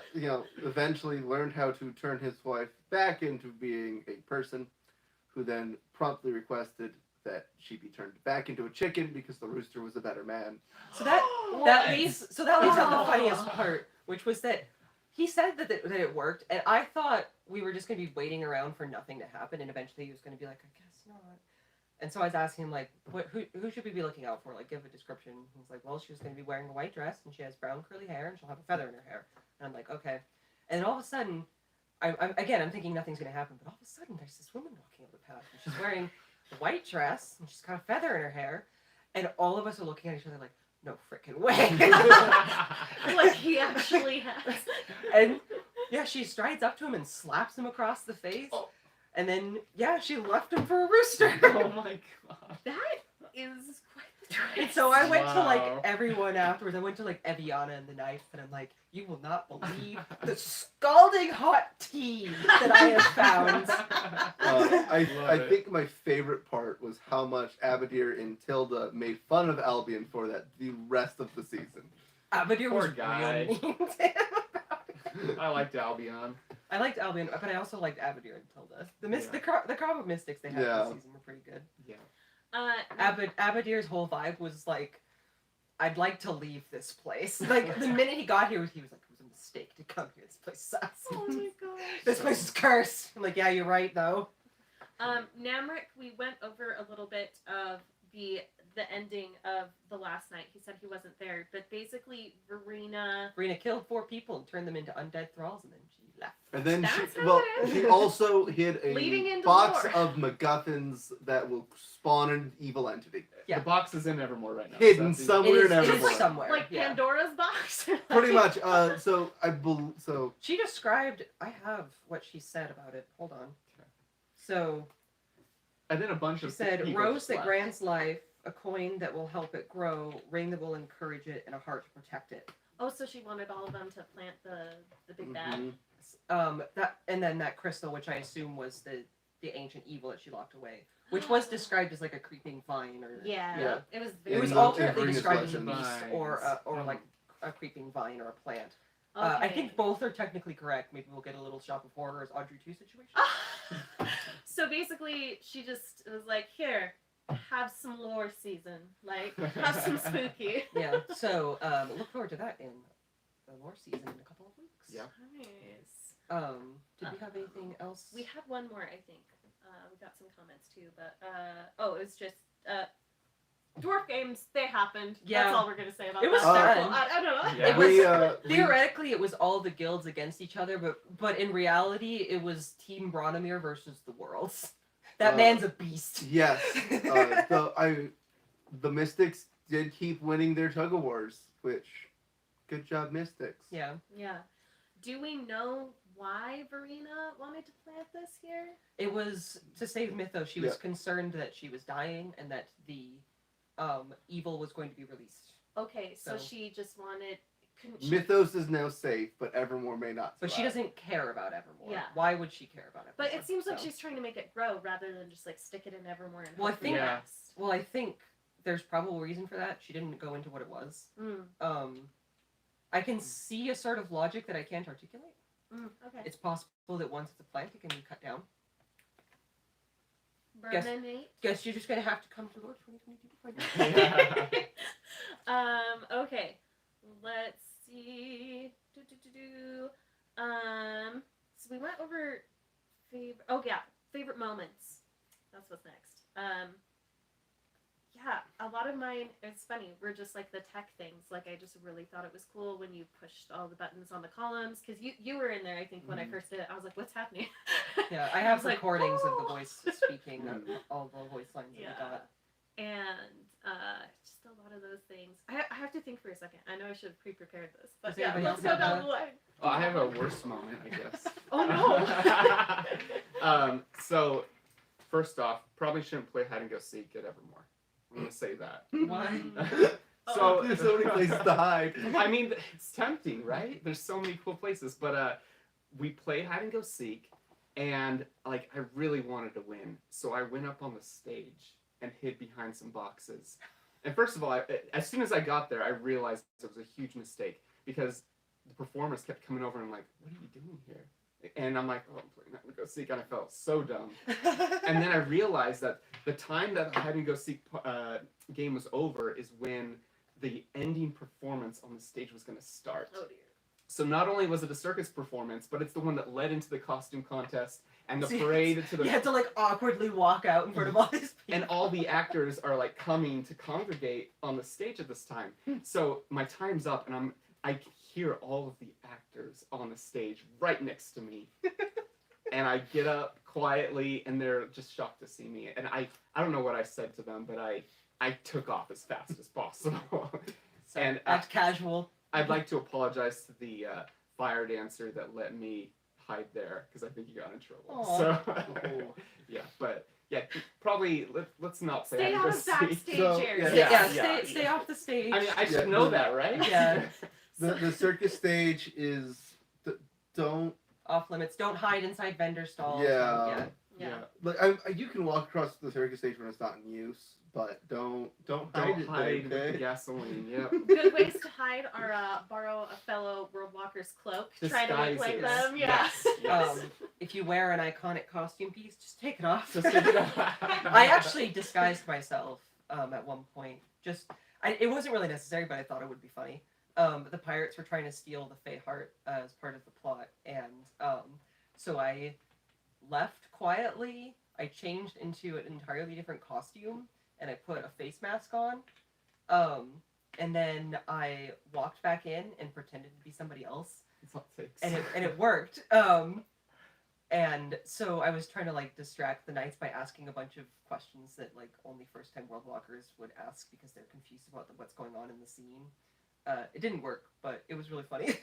eventually learned how to turn his wife back into being a person, who then promptly requested that she be turned back into a chicken because the rooster was a better man. So that What? leaves out the Oh. funniest part, which was that he said that it worked, and I thought we were just going to be waiting around for nothing to happen, and eventually he was going to be like, I guess not. And so I was asking him, like, who should we be looking out for? Like, give a description. He's like, well, she's going to be wearing a white dress, and she has brown curly hair, and she'll have a feather in her hair. And I'm like, okay. And then all of a sudden, I'm thinking nothing's going to happen, but all of a sudden there's this woman walking up the path, and she's wearing a white dress, and she's got a feather in her hair, and all of us are looking at each other like, no frickin' way. Like he actually has. And yeah, she strides up to him and slaps him across the face. Oh. And then, yeah, she left him for a rooster. Oh my god. That is quite the twist. And so I went to Wow. like everyone afterwards. I went to like Eviana and the knife, and I'm like, you will not believe the scalding hot tea that I have found. I Love it. think my favorite part was how much Abadir and Tilda made fun of Albion for that the rest of the season. Abadir Poor was guy. real mean to him about it. I liked Albion. I liked Albion, but I also liked Abadir and Tilda. Yeah. The crop of mystics they had Yeah. this season were pretty good. Yeah. Abadir's whole vibe was like, I'd like to leave this place. Like the minute he got here, he was like, it was a mistake to come here. This place sucks. Oh my gosh. This place is cursed. I'm like, yeah, you're right though. Namric, we went over a little bit of the ending of the last night. He said he wasn't there, but basically Verena. Rena killed 4 people and turned them into undead thralls, and then she left. And then That's how it is. she also hid Leading a into box lore. of MacGuffins that will spawn an evil entity. Yeah. The box is in Evermore right now. Hidden that's easy. somewhere. It is Evermore. somewhere. Like yeah. Pandora's box. Pretty much. So She described. I have what she said about it. Hold on. Okay. So And then a bunch she of said, people "Rose just that left. grants life, a coin that will help it grow, ring that will encourage it, and a heart to protect it." Oh, so she wanted all of them to plant the big bad. Mhm. That and then that crystal, which I assume was the ancient evil that she locked away, which was described as like a creeping vine, or Yeah, Yeah. it was. it Very was In the- alternately in Verena's described as a legends. beast or Vines. like a creeping vine or a plant. Okay. I think both are technically correct. Maybe we'll get a little Shop of Horrors Audrey 2 situation. So basically, she just was like, "Here, have some lore season. Like, have some spooky." Yeah. So look forward to that in the lore season in a couple of weeks. Yeah. Nice. Did we have anything else? We had one more, I think. We got some comments too, but it was just dwarf games. They happened. Yeah. That's all we're gonna say about It was that. fun. I don't know. Yeah. It was We, theoretically it was all the guilds against each other, but in reality it was Team Bronimir versus the worlds. That man's a beast. yes. The Mystics did keep winning their tug of wars, which, good job, Mystics. Yeah. Yeah. Do we know why Verena wanted to plant this here? It was to save Mythos. She was Yeah. concerned that she was dying and that the evil was going to be released. Okay, so So- she just wanted. Couldn't she? Mythos is now safe, but Evermore may not. But she survive. doesn't care about Evermore. Yeah. Why would she care about Evermore? But it seems like So- she's trying to make it grow rather than just like stick it in Evermore and Well, I hope for think- the Yeah. best. Well, I think there's probable reason for that. She didn't go into what it was. I can see a sort of logic that I can't articulate. Okay. It's possible that once it's a plant, it can be cut down. Burnanate. Guess you're just gonna have to come to Lord 2022 to find out. Okay. Let's see. So we went over favorite moments. That's what's next. Yeah, a lot of mine, it's funny, we're just like the tech things. Like, I just really thought it was cool when you pushed all the buttons on the columns, because you were in there, I think, when I first did it. I was like, what's happening? Yeah, I have was like, recordings of the "Oh." voice speaking of all the voice lines that we got. And just a lot of those things. I have to think for a second. I know I should have pre-prepared this, but Does yeah, anybody let's else go have down the line. Oh, I have a worse moment, I guess. Oh no! So, first off, probably shouldn't play hide and go seek at Evermore. I'm gonna say that. Why? So There's so many places to hide. I mean, it's tempting, right? There's so many cool places, but we played hide and go seek, and like I really wanted to win, so I went up on the stage and hid behind some boxes. And first of all, as soon as I got there, I realized it was a huge mistake because the performers kept coming over and like, "What are you doing here?" And I'm like, "Oh, I'm playing hide and go seek," and I felt so dumb. And then I realized that the time that the hide and go seek game was over is when the ending performance on the stage was going to start. Oh dear. So not only was it a circus performance, but it's the one that led into the costume contest and the See, parade to the You had to like awkwardly walk out in front of all these people. and all the actors are like coming to congregate on the stage at this time. So my time's up and I hear all of the actors on the stage right next to me. And I get up quietly and they're just shocked to see me. And I don't know what I said to them, but I took off as fast as possible. So, and act casual. I'd like to apologize to the fire dancer that let me hide there because I think he got in trouble. Aw. So yeah, but yeah, probably let's not say Stay hide out and of go seek. backstage So, areas. Yeah, stay off the stage. I mean, I should Yeah, know the- that, right? Yeah. The circus stage is don't Off limits. Don't hide inside vendor stalls. Yeah. Yeah. like you can walk across the circus stage when it's not in use, but don't hide Don't it hide there, with the okay? gasoline. Yep. Good ways to hide are borrow a fellow world walker's cloak. Try to look like Disguises. them. Yeah. Yes. If you wear an iconic costume piece, just take it off. Just take it off. I actually disguised myself at one point. It wasn't really necessary, but I thought it would be funny. The pirates were trying to steal the Fey Heart as part of the plot, and so I left quietly. I changed into an entirely different costume, and I put a face mask on. And then I walked back in and pretended to be somebody else, That's all it takes. and it worked. And so I was trying to like distract the knights by asking a bunch of questions that like only first-time world walkers would ask because they're confused about what's going on in the scene. It didn't work, but it was really funny.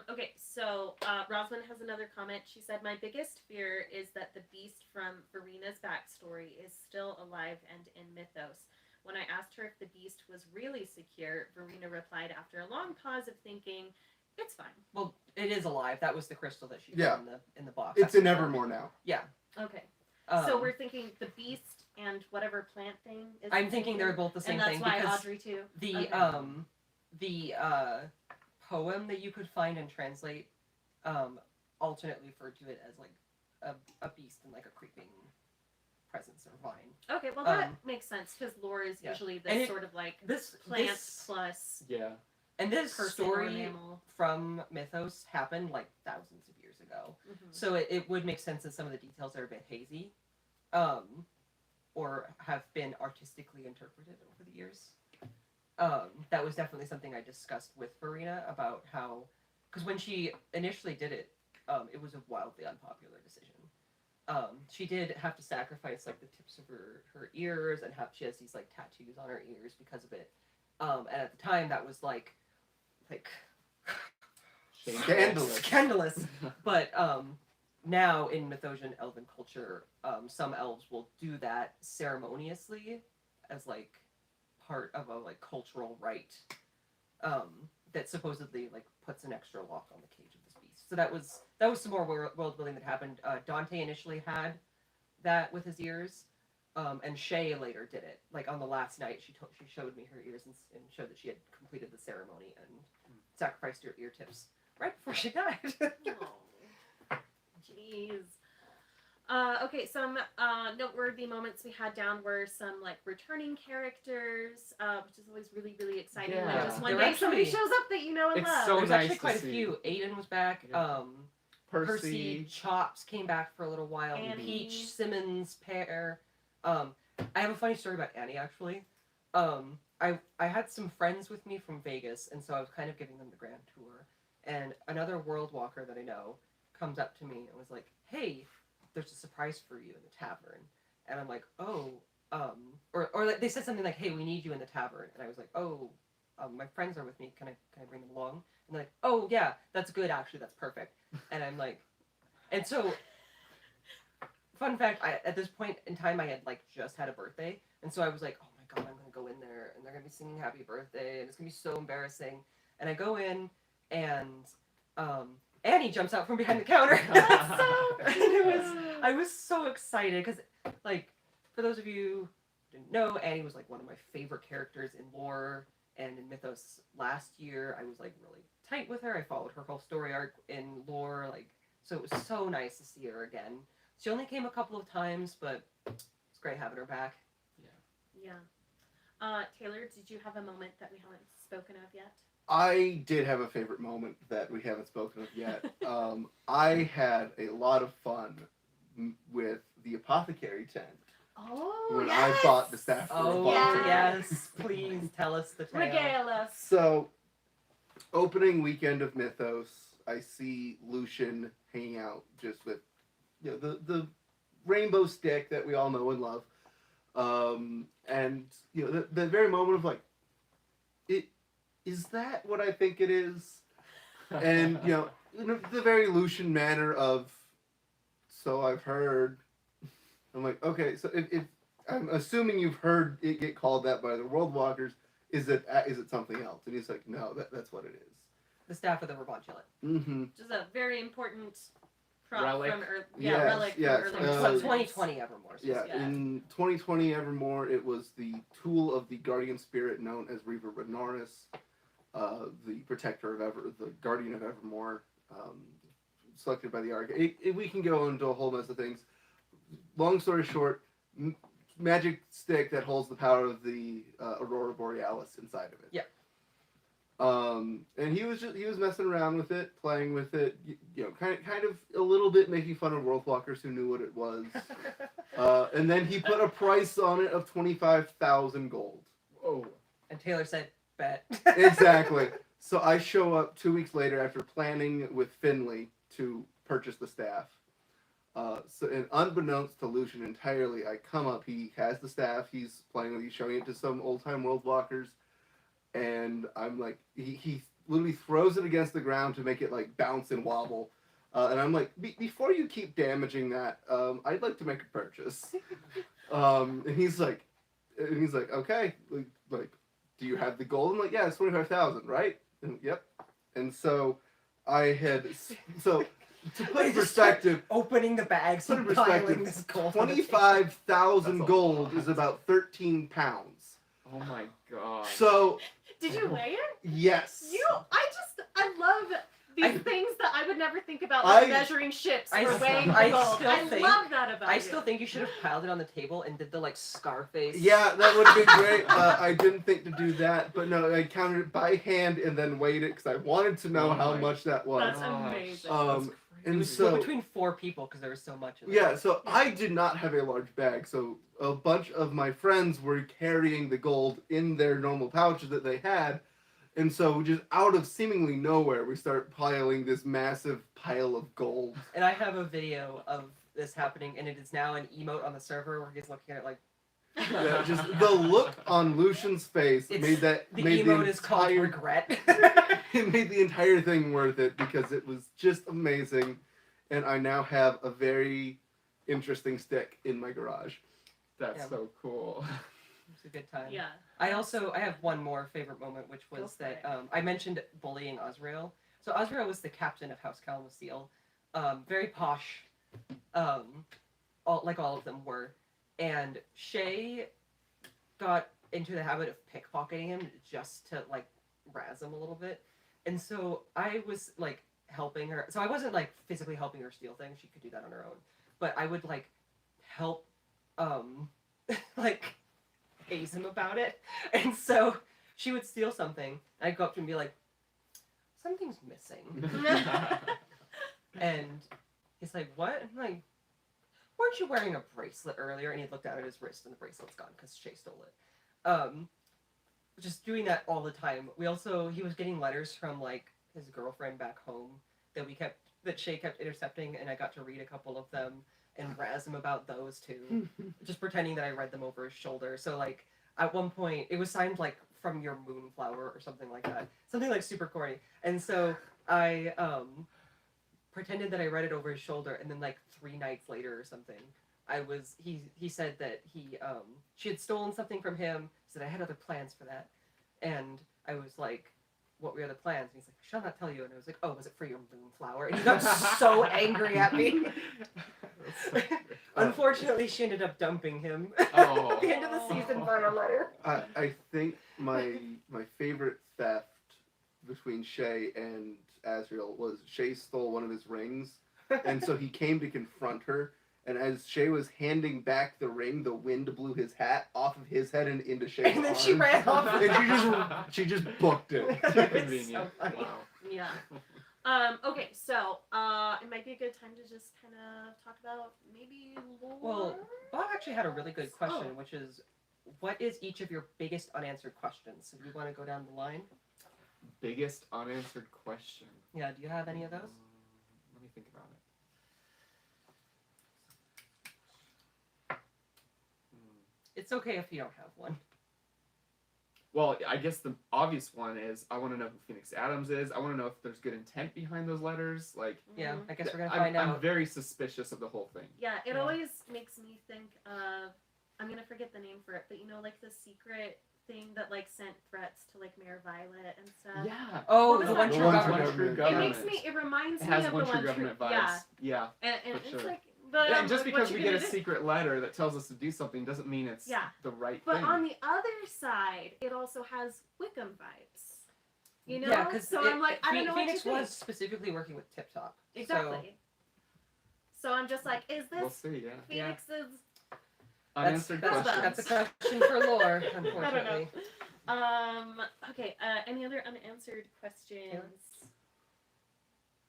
Okay, so Rosamund has another comment. She said, "My biggest fear is that the beast from Verena's backstory is still alive and in Mythos. When I asked her if the beast was really secure, Verena replied after a long pause of thinking, it's fine." Well, it is alive. That was the crystal that she Yeah. put in the box. It's That's in what- Evermore now. Yeah. Okay. So Um, we're thinking the beast and whatever plant thing is I'm thinking they're both the same and that's thing why because Audrey too. the Okay. poem that you could find and translate alternately refer to it as like a beast and like a creeping presence or vine. Okay, well that Um, makes sense because lore is yeah. usually And this it- sort of like This plant this plus Yeah. and this person or story mammal. from Mythos happened like thousands of years ago. Mhm. So it would make sense that some of the details are a bit hazy, or have been artistically interpreted over the years. That was definitely something I discussed with Farina about how, because when she initially did it, it was a wildly unpopular decision. She did have to sacrifice like the tips of her ears, and she has these like tattoos on her ears because of it. And at the time, that was like Scandalous. scandalous. But now in Mythosian elven culture, some elves will do that ceremoniously as like part of a like cultural rite that supposedly like puts an extra lock on the cage of this beast. So that was some more world building that happened. Dante initially had that with his ears, and Shay later did it. Like on the last night, she showed me her ears and showed that she had completed the ceremony and sacrificed her ear tips right before she died. Oh, jeez. Okay, some noteworthy moments we had down were some like returning characters, which is always really, really exciting. When Yeah. just one There day were somebody actually- shows up that you know and It's love. so There's nice actually to quite a see. few. Aiden was back. Yeah. Percy, Chops came back for a little while. Annie. Peach, Simmons, Pear. I have a funny story about Annie actually. I had some friends with me from Vegas, and so I was kind of giving them the grand tour. And another world walker that I know comes up to me and was like, "Hey, there's a surprise for you in the tavern." And I'm like, "Oh," or like they said something like, "Hey, we need you in the tavern." And I was like, "Oh, my friends are with me. Can I bring them along?" And they're like, "Oh yeah, that's good actually. That's perfect." And I'm like, and so, fun fact, at this point in time, I had like just had a birthday, and so I was like, "Oh my god, I'm gonna go in there, and they're gonna be singing Happy Birthday, and it's gonna be so embarrassing." And I go in, and Annie jumps out from behind the counter. That's so And I was so excited because, like, for those of you who didn't know, Annie was like one of my favorite characters in lore and in Mythos. Last year, I was like really tight with her. I followed her whole story arc in lore, like, so it was so nice to see her again. She only came a couple of times, but it's great having her back. Yeah. Taylor, did you have a moment that we haven't spoken of yet? I did have a favorite moment that we haven't spoken of yet. I had a lot of fun with the apothecary tent Oh, when yes! I bought the staff for Oh, the apothecary. yes. Please tell us the tale. Regale us. So, opening weekend of Mythos, I see Lucian hanging out just with, the rainbow stick that we all know and love, and the very moment of like, is that what I think it is? And the very Lucian manner of, so I've heard. I'm like, okay, so if I'm assuming you've heard it get called that by the World Walkers, is it something else? And he's like, no, that's what it is. The staff of the Revantulet. Mm-hmm. Which is a very important prop Relic. from Yes, relic yes, from From earlier 2020 Evermore. Yeah, Yeah. in 2020 Evermore, it was the tool of the guardian spirit known as Reaver Renaris, the protector of the guardian of Evermore, selected by the Arc. We can go into a whole mess of things. Long story short, magic stick that holds the power of the Aurora Borealis inside of it. Yeah. And he was messing around with it, playing with it, kind of a little bit making fun of World Walkers who knew what it was. And then he put a price on it of 25,000 gold. Whoa. And Taylor said, bet. Exactly. So I show up 2 weeks later after planning with Finley to purchase the staff. And unbeknownst to Lucian entirely, I come up. He has the staff. He's playing with. He's showing it to some old time World Walkers, and I'm like, he literally throws it against the ground to make it like bounce and wobble. And I'm like, before you keep damaging that, I'd like to make a purchase. And he's like, okay, like, do you have the gold? I'm like, yeah, it's 25,000, right? And, yep. And so I had to put in perspective, Opening the bags put in and piling perspective, this gold. on the table. 25,000 That's a gold lot. is about 13 pounds. Oh my god. So Did you weigh it? yes, I love These things that I would never think about, I- like measuring ships or weighing I gold. still I think- love that about I you. still think you should have piled it on the table and did the like Scarface. Yeah, that would have been great. I didn't think to do that, but no, I counted it by hand and then weighed it because I wanted to know Oh how my much that was. That's amazing. Um, It and was so split between 4 people because there was so much of it. yeah, so I did not have a large bag, so a bunch of my friends were carrying the gold in their normal pouches that they had, and so just out of seemingly nowhere, we start piling this massive pile of gold. And I have a video of this happening, and it is now an emote on the server where he's looking at it like. Yeah, just the look on Lucian's face It's- made that The made emote the is called entire regret. it made the entire thing worth it because it was just amazing, and I now have a very interesting stick in my garage. That's Yeah. so cool. It's a good time. Yeah. I have one more favorite moment, which Go was for that it. I mentioned bullying Osriel. So Osriel was the captain of House Kalamazeel, very posh, all of them were, and Shay got into the habit of pickpocketing him just to like razz him a little bit, and so I was like helping her. So I wasn't like physically helping her steal things; she could do that on her own. But I would like help, like haze him about it. And so she would steal something. And I'd go up to him and be like, something's missing. And he's like, what? I'm like, weren't you wearing a bracelet earlier? And he looked down at his wrist and the bracelet's gone because Shay stole it. Just doing that all the time. He was getting letters from like his girlfriend back home that Shay kept intercepting, and I got to read a couple of them and razz him about those too. Just pretending that I read them over his shoulder. So like at one point it was signed like from your moonflower or something like that. Something like super corny. And so I pretended that I read it over his shoulder, and then like 3 nights later or something, he said that she had stolen something from him, said I had other plans for that. And I was like, what were the plans? And he's like, I shall not tell you. And I was like, oh, was it for your moonflower? And he got so angry at me. Unfortunately, she ended up dumping him Oh. at the end of the season final letter. I think my favorite theft between Shay and Asriel was Shay stole one of his rings, and so he came to confront her. And as Shay was handing back the ring, the wind blew his hat off of his head and into Shay's And then arm. she ran off. And she just booked it. It's Convenient. so funny. Wow. Yeah. Okay, so it might be a good time to just kind of talk about maybe lore. Well, Bob actually had a really good question, Oh. which is, what is each of your biggest unanswered questions? So do you want to go down the line? Biggest unanswered question. Yeah, do you have any of those? Let me think about it. It's okay if you don't have one. Well, I guess the obvious one is I want to know who Phoenix Adams is. I want to know if there's good intent behind those letters. Like, Yeah, Mhm. I guess we're gonna I'm, find I'm out. very suspicious of the whole thing. Yeah, it Yeah. always makes me think of, I'm gonna forget the name for it, but you know, like the secret thing that like sent threats to like Mayor Violet and stuff. Yeah. Oh, What was the that one The true one government. true It government. makes me. It reminds It me has of one the true one government true. vibes. Yeah, Yeah. and For it's sure. like, but And just what because you we gonna get a do? secret letter that tells us to do something doesn't mean it's Yeah. the right But thing. on the other side, it also has Wickham vibes. You know, Yeah, because so I'm like, I don't know Phoenix what you was think. specifically working with Tip Top. Exactly. So I'm just like, is this We'll see, yeah. Phoenix's? Unanswered that's question. That's a question for lore, unfortunately. Okay. Any other unanswered questions?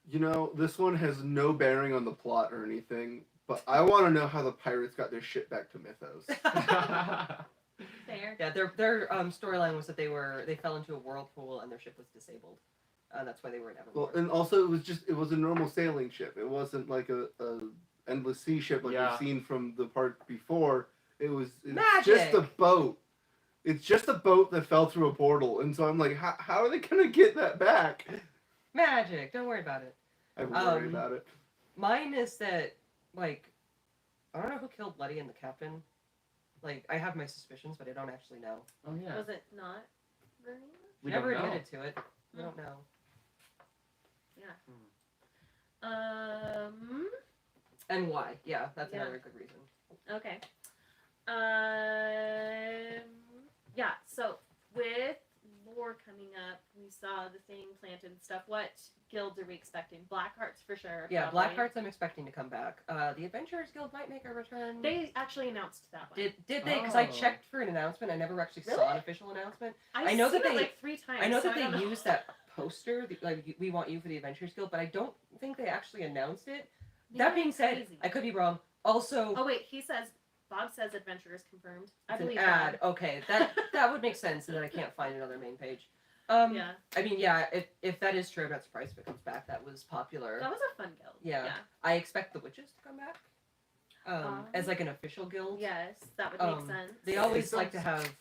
You know, this one has no bearing on the plot or anything, but I want to know how the pirates got their shit back to Mythos. Fair. Yeah, their storyline was that they fell into a whirlpool and their ship was disabled. That's why they were in Evermore. Well, and also it was a normal sailing ship. It wasn't like a endless sea ship like Yeah. we've seen from the part before. It's Magic! just a boat. It's just a boat that fell through a portal, and so I'm like, how are they gonna get that back? Magic, don't worry about it. I'm worried about it. Mine is that, like, I don't know who killed Letty and the captain. Like, I have my suspicions, but I don't actually know. Oh yeah. Was it not Verena? We Never don't know. admitted to it. We don't know. And why? Yeah, that's Yeah. another good reason. Okay. Yeah. So with lore coming up, we saw the thing planted and stuff, what guilds are we expecting? Blackhearts for sure. Yeah, probably. Blackhearts I'm expecting to come back. The Adventurers Guild might make a return. They actually announced that one. Did they? Because I Oh. checked for an announcement. I never actually saw Really? an official announcement. I know seen that it they- like 3 times. I know so that don't they know. used that poster, like we want you for the Adventurers Guild, but I don't think they actually announced it. Isn't That being said, crazy? I could be wrong. Also, Oh wait, Bob says Adventurers confirmed. I it's an believe ad. Bob. Okay, that would make sense, and then I can't find it on their main page. Yeah, I mean, yeah, if that is true, I'm not surprised if it comes back. That was popular. that was a fun guild. Yeah. I expect the witches to come back. As like an official guild. Yes, that would make Um, sense. They always like to have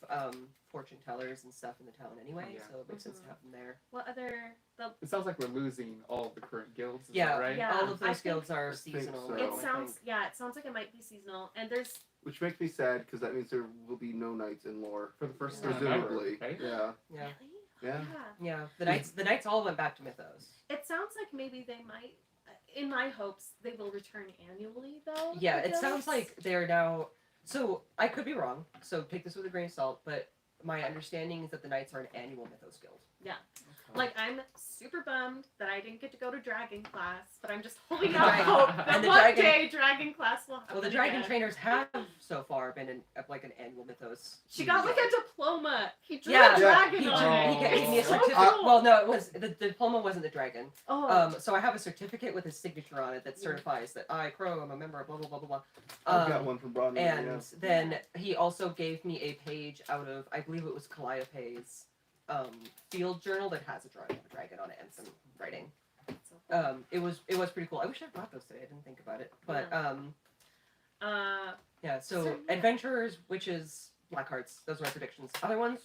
fortune tellers and stuff in the town anyway, Yeah. so it makes sense to Mhm. have them there. What other the It sounds like we're losing all of the current guilds. Is Yeah, that right? yeah. all of I those think- guilds are I think seasonal. so. now, It I sounds think. yeah, it sounds like it might be seasonal, and there's Which makes me sad because that means there will be no knights in lore. For the first Yeah. time ever. Presumably. Right? Yeah. Yeah, really Yeah. yeah. The knights all went back to Mythos. It sounds like maybe they might. In my hopes, they will return annually though. Yeah, the it sounds guilds. like they're now. So I could be wrong. So take this with a grain of salt. But my understanding is that the knights are an annual Mythos guild. Okay. Like, I'm super bummed that I didn't get to go to Dragon class, but I'm just holding out Dragon- hope that and the one Dragon- day Dragon class will happen. Well, the dragon again. trainers have so far been like an annual Mythos. She got like a diploma. He drew Yeah, a dragon He, on he it. gave me a It's so certificate. cool. Well, no, it was the diploma wasn't the dragon. Oh, So I have a certificate with his signature on it that Yeah. certifies that I, Crow, am a member of blah blah blah blah blah. I've got one from Broadway. And then he also gave me a page out of, I believe it was Calliope's field journal that has a drawing of a dragon on it and some writing. so cool. It was pretty cool. I wish I brought those today. I didn't think about it, but yeah. So So, yeah. adventurers, witches, blackhearts. Those are my predictions. Other ones?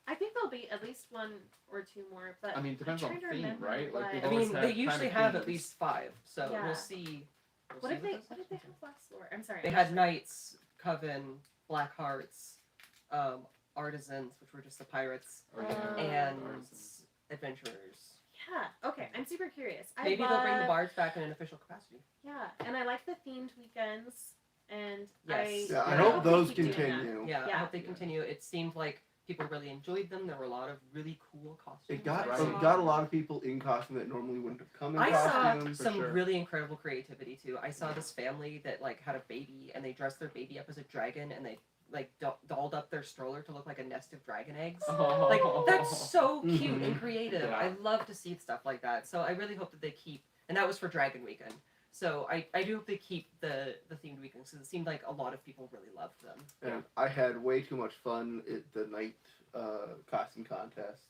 I think there'll be at least 1 or 2 more, but I mean, it depends I'm on trying to theme, remember right? Like, what- we've I always mean, had they kind usually of have at themes. least 5, so Yeah. we'll see. what did they have last lore? I'm sorry. They had knights, coven, blackhearts, artisans, which were just the pirates, Or, yeah, and artisans. adventurers. Yeah. Okay. I'm super curious. Maybe they'll bring the bards back in an official capacity. Yeah, and I like the themed weekends, and Yes. Yeah, I Yeah. hope they those keep doing that. continue. Yeah, I Yeah. hope they continue. It seemed like people really enjoyed them. There were a lot of really cool costumes. It got Right. it got a lot of people in costume that normally wouldn't have come in I saw costume. For some sure. really incredible creativity too. I saw this family that like had a baby and they dressed their baby up as a dragon and they like dolled up their stroller to look like a nest of dragon eggs. Oh. Like that's so cute Mhm. and creative. Yeah. I love to see stuff like that. So I really hope that they keep. And that was for Dragon Weekend. So I do hope they keep the themed weekends because it seemed like a lot of people really loved them. And I had way too much fun at the night costume contests,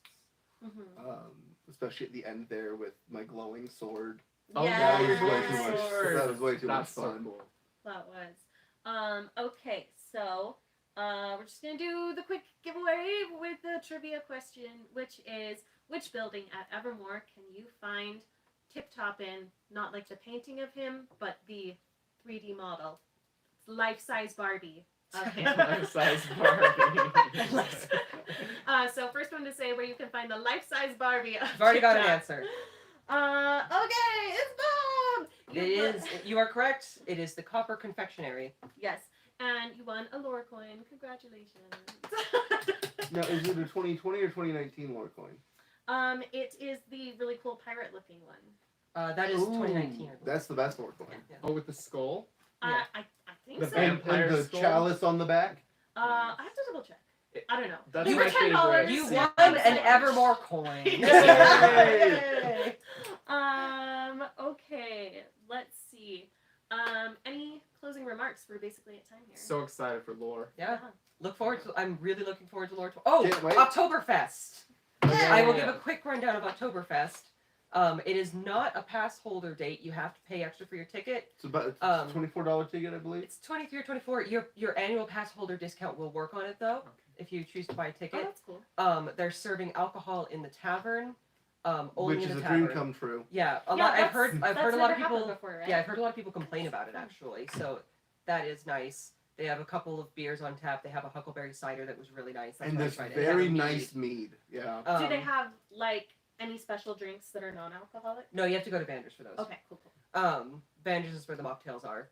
Mm-hmm. especially at the end there with my glowing sword. Oh, That was Yes. way too much. Sword. That was way too much That's so fun. cool. That was. Okay, so we're just gonna do the quick giveaway with the trivia question, which is which building at Evermore can you find Tip Top in? Not like the painting of him, but the 3D model, life-size Barbie of him. Life-size Barbie. So first one to say where you can find the life-size Barbie. Of I've already got an Tip Top. answer. Okay, it's Bob. It You is. You are correct. It is the Copper Confectionery. Yes, and you won a lore coin. Congratulations. Now, is it a 2020 or 2019 lore coin? It is the really cool pirate-looking one. That is Ooh, 2019. I believe. That's the best lore coin. Yeah. Oh, with the skull? Yeah. I think The so. van- And Vampire the skull? chalice on the back. I have to double check. I don't know. That's You my were $10. favorite. You Yeah. won an Evermore coin. Yay! Okay, let's see. Any closing remarks? We're basically at time here. So excited for lore. Yeah. Look forward to. I'm really looking forward to Lord. Oh, Can't wait. Oktoberfest. Okay. I will give a quick rundown of Oktoberfest. It is not a pass holder date. You have to pay extra for your ticket. It's about a Um, $24 ticket, I believe. It's 23 or 24. Your annual pass holder discount will work on it though, Okay. if you choose to buy a Oh, ticket. that's cool. They're serving alcohol in the tavern. Only Which in is the a dream tavern. come true. Yeah, Yeah, I've that's- heard That's a lot of never happened people. before, right? Yeah, I've heard a lot of people complain about it actually. So that is nice. They have a couple of beers on tap. They have a huckleberry cider that was really nice. That's And what I this tried. They have very a mead. nice mead. Yeah. Do they Um, have like any special drinks that are non-alcoholic? No, you have to go to Banders for those. Okay, cool. Banders is where the mocktails are.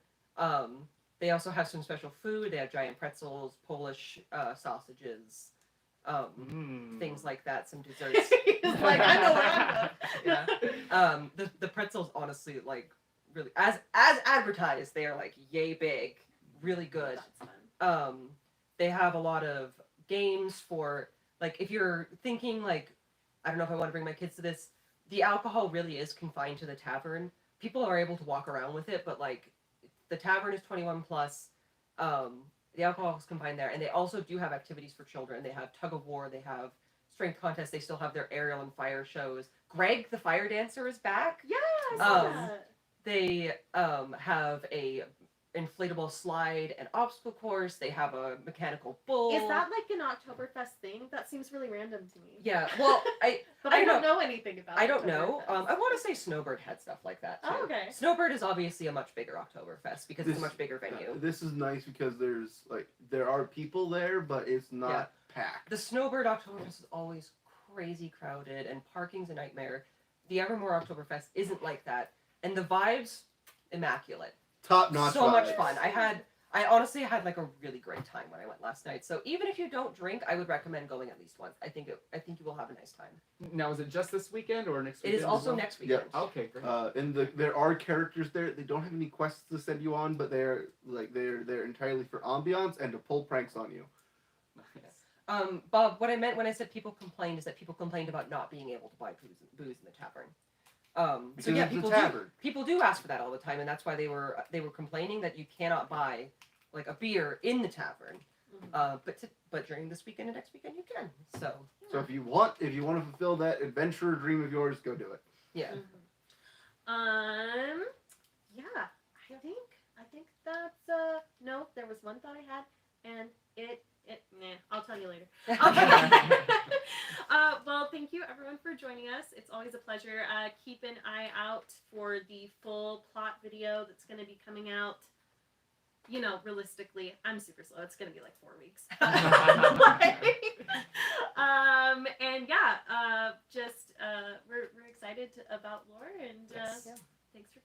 They also have some special food. They have giant pretzels, Polish sausages, things like that, some desserts. He's like, I know where I'm Yeah. The pretzels, honestly, like really, as advertised, they are like yay big, really good. That's fun. They have a lot of games for like if you're thinking like, I don't know if I want to bring my kids to this. The alcohol really is confined to the tavern. People are able to walk around with it, but like the tavern is 21 plus. The alcohol is confined there, and they also do have activities for children. They have tug of war. They have strength contests. They still have their aerial and fire shows. Greg the fire dancer is back. Yeah, I saw Um, that. They have a inflatable slide and obstacle course. They have a mechanical bull. Is that like an Oktoberfest thing? That seems really random to me. Yeah. Well, But I I don't don't know anything about I don't know. Oktoberfest. I want to say Snowbird had stuff like that too. Oh, okay. Snowbird is obviously a much bigger Oktoberfest because it's a much bigger venue. This is nice because there are people there, but it's not packed. The Snowbird Oktoberfest is always crazy crowded and parking's a nightmare. The Evermore Oktoberfest isn't like that, and the vibes immaculate. Top notch. So much fun. I honestly had like a really great time when I went last night. So even if you don't drink, I would recommend going at least once. I think you will have a nice time. Now, is it just this weekend or next It weekend? is as also well? next weekend. Okay, great. There are characters there. They don't have any quests to send you on, but they're entirely for ambiance and to pull pranks on you. Nice. Bob, what I meant when I said people complained is that people complained about not being able to buy booze in the tavern. Because So yeah, it's a people tavern. do ask for that all the time, and that's why they were complaining that you cannot buy like a beer in the tavern. Mhm. But during this weekend and next weekend you can. So So if you want to fulfill that adventure dream of yours, go do it. yeah. Mhm. Yeah, I think that's no, there was one thought I had, and I'll tell you later. Well, thank you everyone for joining us. It's always a pleasure. Keep an eye out for the full plot video that's going to be coming out. You know, realistically, I'm super slow. It's going to be like 4 weeks. And yeah, we're excited about lore, and Yes. thanks for coming.